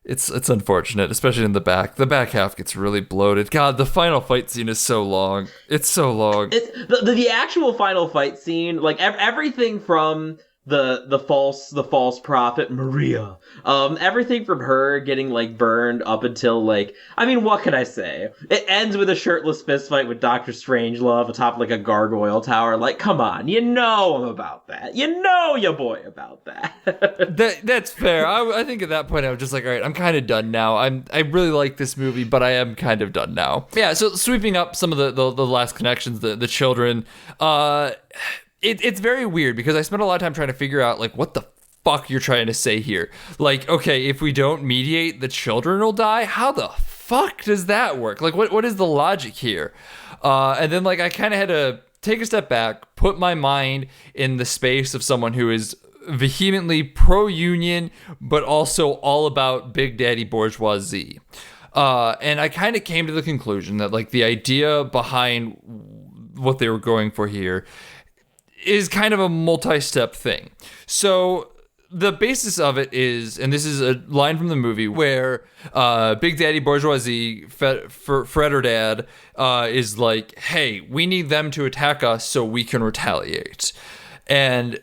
It's unfortunate, especially in the back. The back half gets really bloated. God, the final fight scene is so long. It's so long. The actual final fight scene, like everything from the false prophet Maria, everything from her getting like burned up until like, I mean, what can I say? It ends with a shirtless fist fight with Dr. Strangelove atop like a gargoyle tower. Like, come on, you know I'm about that. You know your boy about that. That's fair. I think at that point I was just like, all right, I'm kind of done now. I really like this movie, but I am kind of done now. Yeah. So sweeping up some of the last connections, the children, It's very weird because I spent a lot of time trying to figure out like what the fuck you're trying to say here. Like, okay, if we don't mediate, the children will die. How the fuck does that work? Like, what is the logic here? And then like I kind of had to take a step back, put my mind in the space of someone who is vehemently pro-union, but also all about big daddy bourgeoisie. And I kind of came to the conclusion that like the idea behind what they were going for here is kind of a multi-step thing. So the basis of it is, and this is a line from the movie where Big Daddy Bourgeoisie, Fred or Dad, is like, hey, we need them to attack us so we can retaliate. And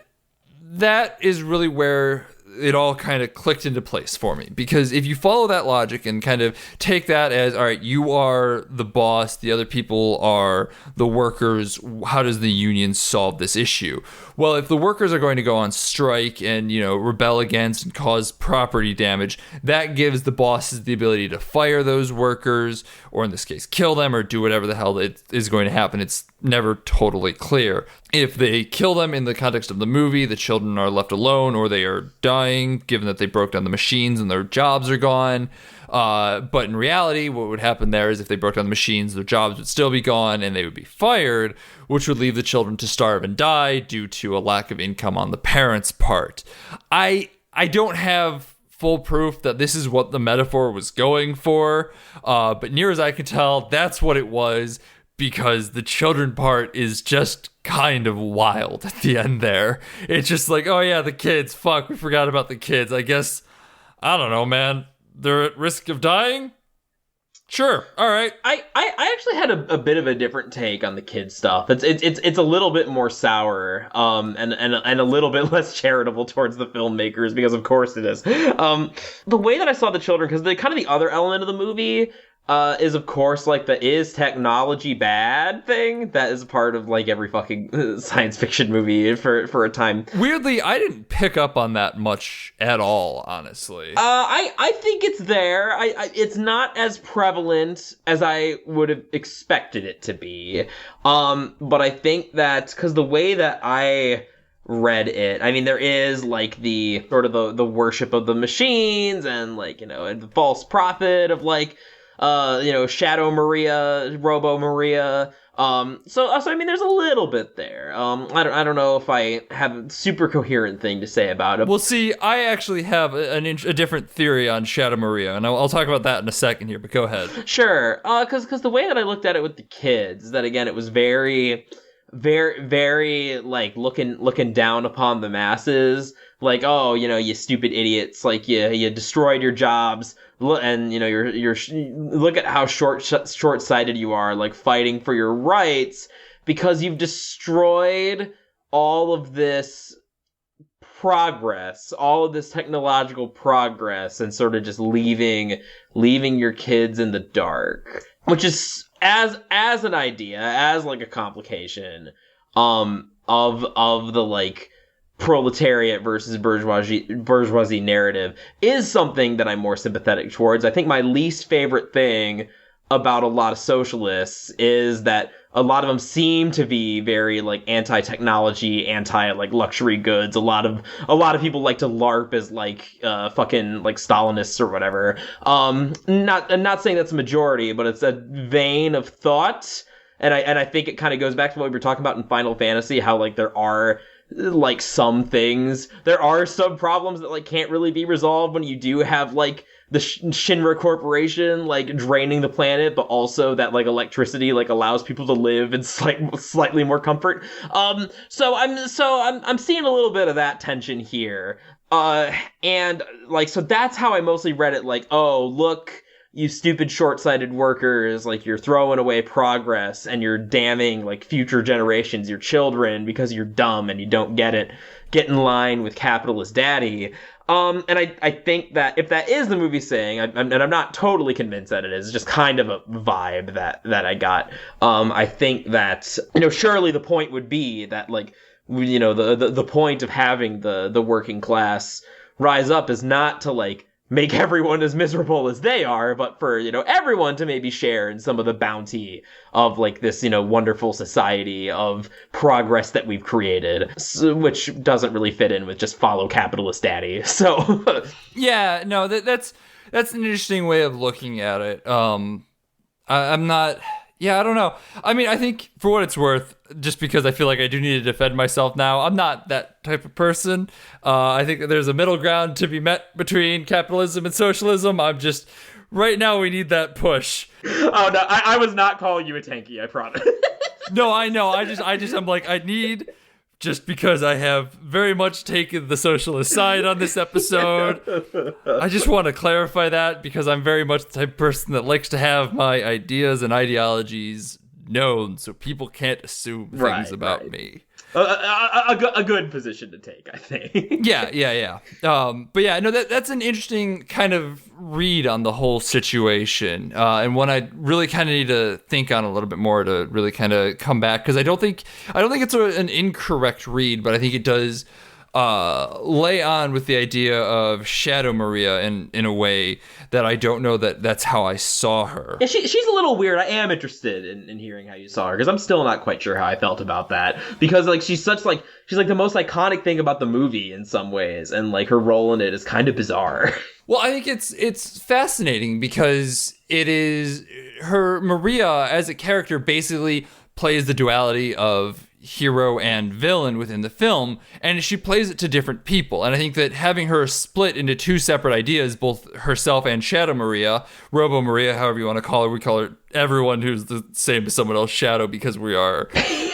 that is really where it all kind of clicked into place for me. Because if you follow that logic and kind of take that as, all right, you are the boss, the other people are the workers, how does the union solve this issue? Well, if the workers are going to go on strike and, you know, rebel against and cause property damage, that gives the bosses the ability to fire those workers, or in this case, kill them or do whatever the hell it is going to happen. It's never totally clear. If they kill them in the context of the movie, the children are left alone or they are dying, given that they broke down the machines and their jobs are gone. But in reality, what would happen there is if they broke down the machines, their jobs would still be gone and they would be fired, which would leave the children to starve and die due to a lack of income on the parents' part. I don't have full proof that this is what the metaphor was going for, but near as I can tell, that's what it was, because the children part is just kind of wild at the end there. It's just like, oh yeah, the kids, fuck, we forgot about the kids. I guess, I don't know, man. They're at risk of dying? Sure, all right. I actually had a bit of a different take on the kids stuff. It's a little bit more sour, and a little bit less charitable towards the filmmakers, because of course it is. The way that I saw the children, because the kind of the other element of the movie is of course like the is technology bad thing that is part of like every fucking science fiction movie for a time. Weirdly, I didn't pick up on that much at all, honestly. I think it's there. It's not as prevalent as I would have expected it to be. But I think that because the way that I read it, I mean, there is like the sort of the worship of the machines and like, you know, and the false prophet of like Shadow Maria, Robo Maria. So I mean, there's a little bit there. I don't know if I have a super coherent thing to say about it. Well, see, I actually have a different theory on Shadow Maria, and I'll talk about that in a second here, but go ahead. Sure. Because the way that I looked at it with the kids, that again, it was very, very like looking down upon the masses. Like, oh, you stupid idiots! Like, you destroyed your jobs, and you're look at how short-sighted you are, like fighting for your rights because you've destroyed all of this progress, all of this technological progress, and sort of just leaving your kids in the dark, which is as an idea, as like a complication, of the like proletariat versus bourgeoisie narrative is something that I'm more sympathetic towards. I think my least favorite thing about a lot of socialists is that a lot of them seem to be very like anti-technology, like luxury goods. A lot of people like to LARP as like fucking like Stalinists or whatever. I'm not saying that's a majority, but it's a vein of thought. And I think it kind of goes back to what we were talking about in Final Fantasy, how like there are like some problems that like can't really be resolved when you do have like the Shinra Corporation like draining the planet, but also that like electricity like allows people to live in slightly more comfort. So I'm seeing a little bit of that tension here. And like, so that's how I mostly read it. Like, oh, look, you stupid short-sighted workers, like you're throwing away progress and you're damning like future generations, your children, because you're dumb and you don't get it. Get in line with capitalist daddy. And I think that if that is the movie saying, and I'm not totally convinced that it is, it's just kind of a vibe that I got. I think that, surely the point would be that like, the point of having the working class rise up is not to like make everyone as miserable as they are, but for, everyone to maybe share in some of the bounty of like this, wonderful society of progress that we've created, which doesn't really fit in with just follow capitalist daddy. So yeah, no, that's an interesting way of looking at it. I'm not, yeah, I don't know. I mean, I think for what it's worth, just because I feel like I do need to defend myself now, I'm not that type of person. I think that there's a middle ground to be met between capitalism and socialism. I'm just, right now we need that push. Oh no, I was not calling you a tanky, I promise. No, I know. I'm like, I need, just because I have very much taken the socialist side on this episode, I just want to clarify that because I'm very much the type of person that likes to have my ideas and ideologies known so people can't assume things about me. A good position to take, I think. Yeah. But yeah, no, that's an interesting kind of read on the whole situation, and one I really kind of need to think on a little bit more to really kind of come back, because I don't think it's an incorrect read, but I think it does lay on with the idea of Shadow Maria in a way that I don't know that's how I saw her. Yeah, she's a little weird. I am interested in hearing how you saw her, because I'm still not quite sure how I felt about that, because like she's like the most iconic thing about the movie in some ways, and like her role in it is kind of bizarre. Well, I think it's fascinating because it is her, Maria as a character basically plays the duality of hero and villain within the film, and she plays it to different people. And I think that having her split into two separate ideas, both herself and Shadow Maria, Robo Maria, however you want to call her, we call her everyone who's the same as someone else Shadow because we are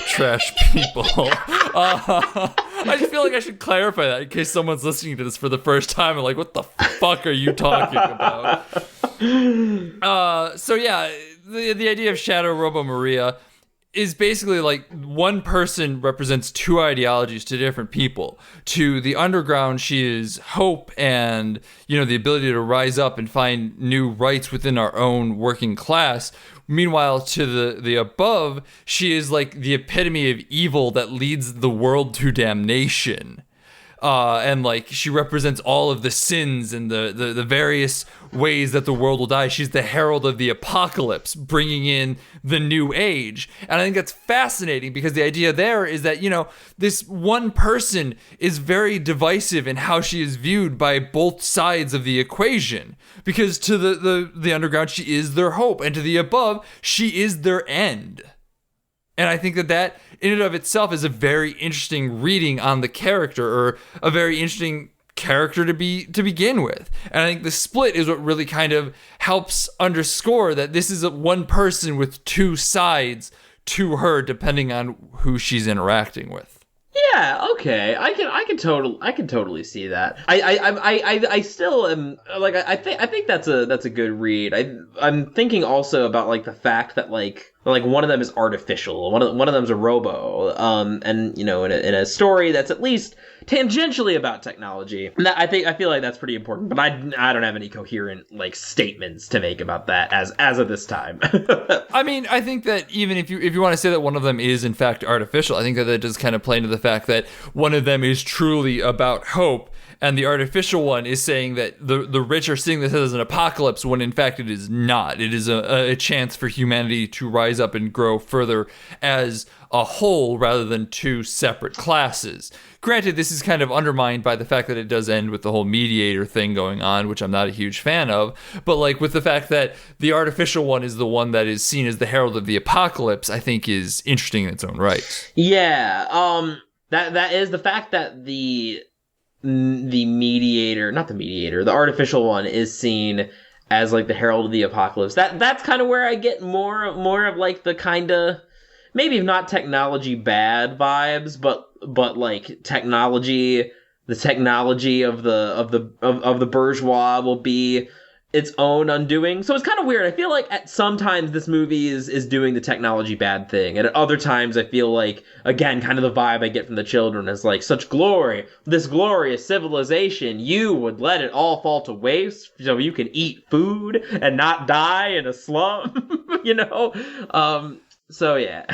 trash people. I just feel like I should clarify that in case someone's listening to this for the first time and like, what the fuck are you talking about? So yeah, the idea of Shadow Robo Maria is basically like one person represents two ideologies to different people. To the underground, she is hope and, the ability to rise up and find new rights within our own working class. Meanwhile, to the above, she is like the epitome of evil that leads the world to damnation. and like she represents all of the sins and the various ways that the world will die. She's the herald of the apocalypse, bringing in the new age. And I think that's fascinating because the idea there is that, you know, this one person is very divisive in how she is viewed by both sides of the equation. Because to the underground, she is their hope, and to the above, she is their end. And I think that in and of itself is a very interesting reading on the character, or a very interesting character to begin with. And I think the split is what really kind of helps underscore that this is one person with two sides to her, depending on who she's interacting with. Yeah, okay. I can totally see that. I still am like I think that's a good read. I'm thinking also about like the fact that like one of them is artificial, one of them's a robo, and you know, in a story that's at least tangentially about technology. And that, I feel like that's pretty important, but I don't have any coherent like statements to make about that as of this time. I mean, I think that even if you want to say that one of them is in fact artificial, I think that does kind of play into the fact that one of them is truly about hope, and the artificial one is saying that the rich are seeing this as an apocalypse when in fact it is not. It is a chance for humanity to rise up and grow further as a whole rather than two separate classes. Granted, this is kind of undermined by the fact that it does end with the whole mediator thing going on, which I'm not a huge fan of, but like with the fact that the artificial one is the one that is seen as the herald of the apocalypse, I think is interesting in its own right. Yeah, that is the fact that the artificial one is seen as like the herald of the apocalypse. That's kind of where I get more of like the kind of, maybe not technology bad vibes, but like the technology of the bourgeois will be its own undoing. So it's kind of weird. I feel like at sometimes this movie is doing the technology bad thing, and at other times I feel like, again, kind of the vibe I get from the children is like, such glory, this glorious civilization, you would let it all fall to waste so you can eat food and not die in a slum, you know? So yeah.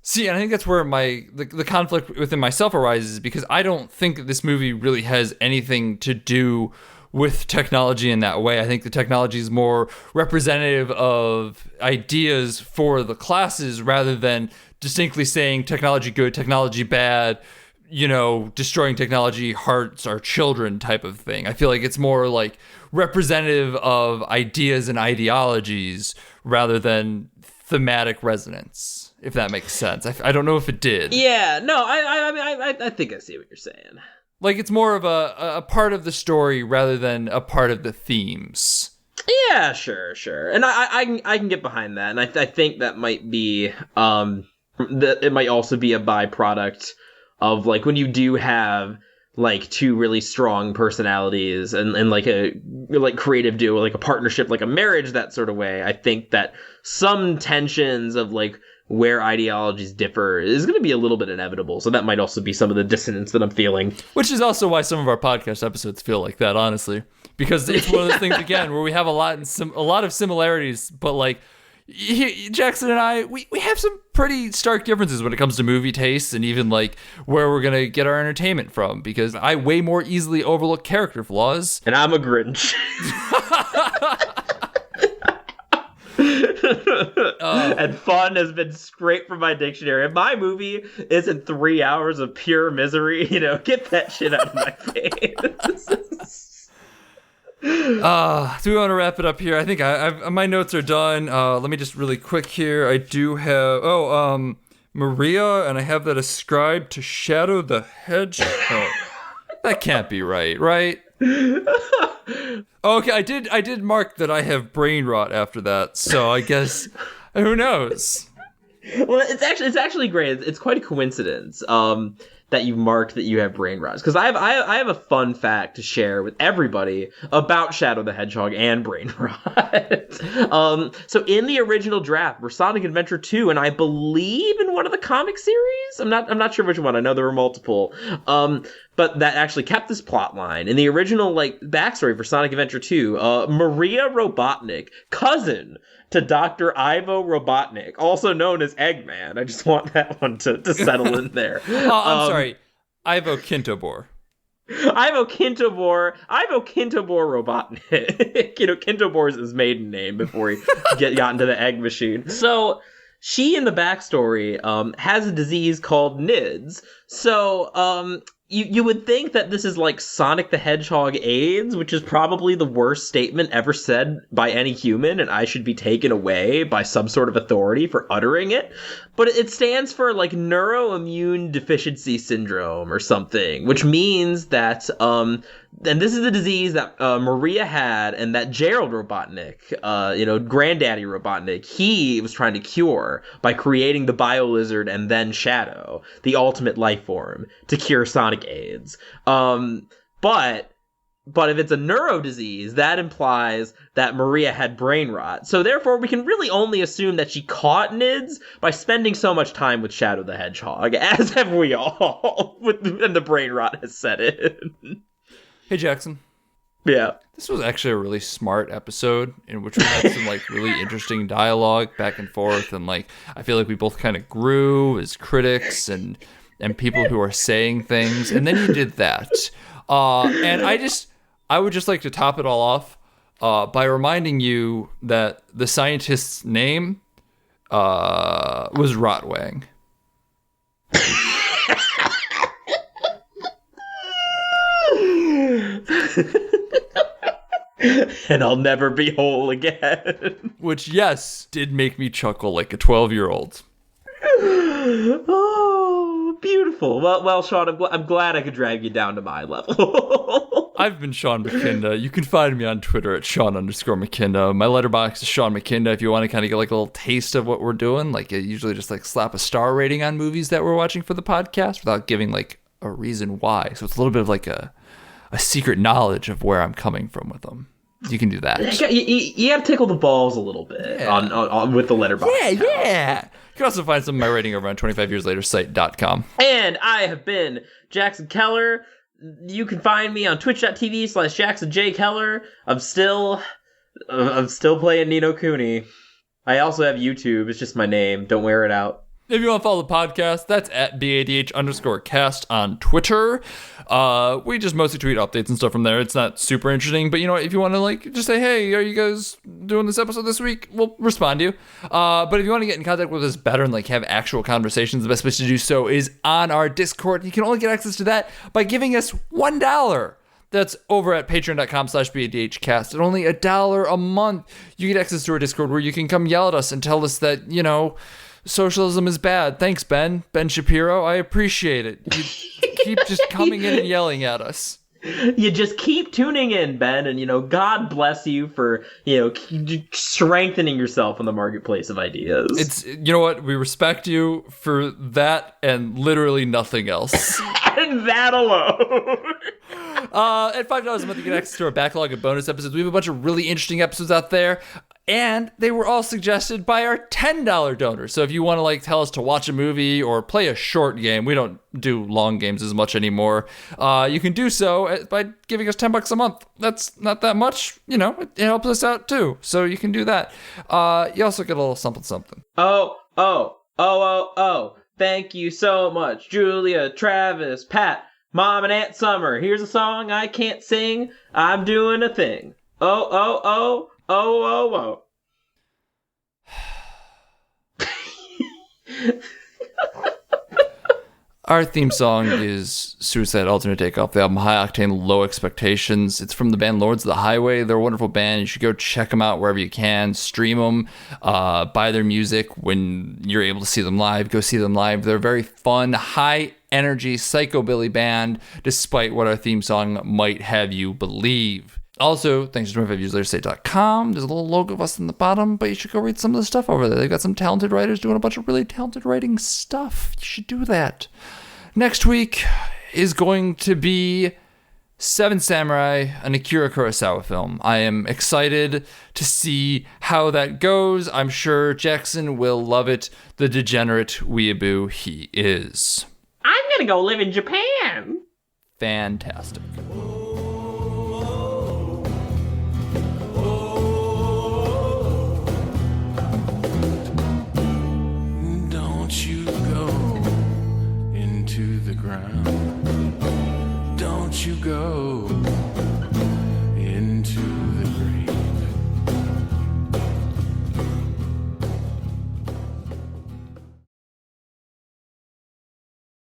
See, and I think that's where the conflict within myself arises, because I don't think that this movie really has anything to do with technology in that way. I think the technology is more representative of ideas for the classes rather than distinctly saying technology good, technology bad, you know, destroying technology hurts our children type of thing. I feel like it's more like representative of ideas and ideologies rather than thematic resonance, if that makes sense. I don't know if it did. Yeah, no, I think I see what you're saying. Like, it's more of a part of the story rather than a part of the themes. Yeah, sure. And I can get behind that. And I think that might be, that it might also be a byproduct of, like, when you do have, like, two really strong personalities and like a, like, creative duo, like a partnership, like a marriage, that sort of way. I think that some tensions of, like, where ideologies differ is going to be a little bit inevitable. So that might also be some of the dissonance that I'm feeling. Which is also why some of our podcast episodes feel like that, honestly. Because it's one of those things, again, where we have a lot of similarities, but like, Jackson and I, we have some pretty stark differences when it comes to movie tastes and even like where we're going to get our entertainment from, because I way more easily overlook character flaws. And I'm a Grinch. And fun has been scraped from my dictionary. If my movie isn't 3 hours of pure misery, you know, get that shit out of my face. Do we want to wrap it up here? I think my notes are done. Let me just really quick here. I do have Maria, and I have that ascribed to Shadow the Hedgehog. That can't be right? Okay, I did mark that I have brain rot after that, so I guess who knows? Well, it's actually great. It's quite a coincidence that you marked that you have brain rot, because I have a fun fact to share with everybody about Shadow the Hedgehog and brain rot. So in the original draft for Sonic Adventure 2, and I believe in one of the comic series, I'm not sure which one. I know there were multiple. But that actually kept this plot line. In the original, like, backstory for Sonic Adventure 2, Maria Robotnik, cousin to Dr. Ivo Robotnik, also known as Eggman. I just want that one to settle in there. I'm sorry. Ivo Kintobor. Ivo Kintobor Robotnik. Kintobor is his maiden name before he got into the egg machine. So she, in the backstory, has a disease called NIDS. So, you would think that this is like Sonic the Hedgehog AIDS, which is probably the worst statement ever said by any human, and I should be taken away by some sort of authority for uttering it. But it stands for like neuroimmune deficiency syndrome or something, which means that, and this is the disease that Maria had, and that Gerald Robotnik, Granddaddy Robotnik, he was trying to cure by creating the Bio-Lizard and then Shadow, the ultimate life form, to cure Sonic AIDS. But if it's a neuro disease, that implies that Maria had brain rot. So therefore, we can really only assume that she caught NIDS by spending so much time with Shadow the Hedgehog, as have we all, and the brain rot has set in. Hey, Jackson. Yeah. This was actually a really smart episode in which we had some like really interesting dialogue back and forth, and like I feel like we both kind of grew as critics and people who are saying things, and then you did that. And I would just like to top it all off by reminding you that the scientist's name was Rotwang. And I'll never be whole again. Which, yes, did make me chuckle like a 12-year-old. Oh, beautiful. Well, Sean, I'm glad I could drag you down to my level. I've been Sean McKinda. You can find me on Twitter at Sean_McKinda. My letterbox is Sean McKinda if you want to kind of get like a little taste of what we're doing. Like, I usually just like slap a star rating on movies that we're watching for the podcast without giving like a reason why. So it's a little bit of like a secret knowledge of where I'm coming from with them. You can do that. You got to tickle the balls a little bit on with the letterbox. Yeah. You can also find some of my rating over on 25yearslatersite.com. And I have been Jackson Keller. You can find me on twitch.tv/JacksonJKeller. I'm still playing Ni no Kuni. I also have YouTube. It's just my name. Don't wear it out. If you want to follow the podcast, that's at BADH_cast on Twitter. We just mostly tweet updates and stuff from there. It's not super interesting, but if you want to like just say, hey, are you guys doing this episode this week? We'll respond to you. But if you want to get in contact with us better and like have actual conversations, the best place to do so is on our Discord. You can only get access to that by giving us $1. That's over at patreon.com/BADHcast. At only $1 a month, you get access to our Discord where you can come yell at us and tell us that, socialism is bad. Thanks, Ben Shapiro. I appreciate it. You keep just coming in and yelling at us. You just keep tuning in, Ben, and God bless you for strengthening yourself in the marketplace of ideas. It's what, we respect you for that and literally nothing else. And that alone. At $5 a month, you get access to our backlog of bonus episodes. We have a bunch of really interesting episodes out there. And they were all suggested by our $10 donors. So if you want to like tell us to watch a movie or play a short game, we don't do long games as much anymore. You can do so by giving us $10 a month. That's not that much. It helps us out too. So you can do that. You also get a little something. Oh. Thank you so much, Julia, Travis, Pat, Mom, and Aunt Summer. Here's a song I can't sing. I'm doing a thing. Oh. Our theme song is Suicide Alternate Take off the album High Octane Low Expectations. It's from the band Lords of the Highway. They're a wonderful band. You should go check them out wherever you can. Stream them. Buy their music when you're able to see them live. Go see them live. They're a very fun, high-energy psychobilly band, despite what our theme song might have you believe. Also, thanks to 25yearslatersite.com. There's a little logo of us in the bottom, but you should go read some of the stuff over there. They've got some talented writers doing a bunch of really talented writing stuff. You should do that. Next week is going to be Seven Samurai, an Akira Kurosawa film. I am excited to see how that goes. I'm sure Jackson will love it, the degenerate weeaboo he is. I'm gonna go live in Japan. Fantastic.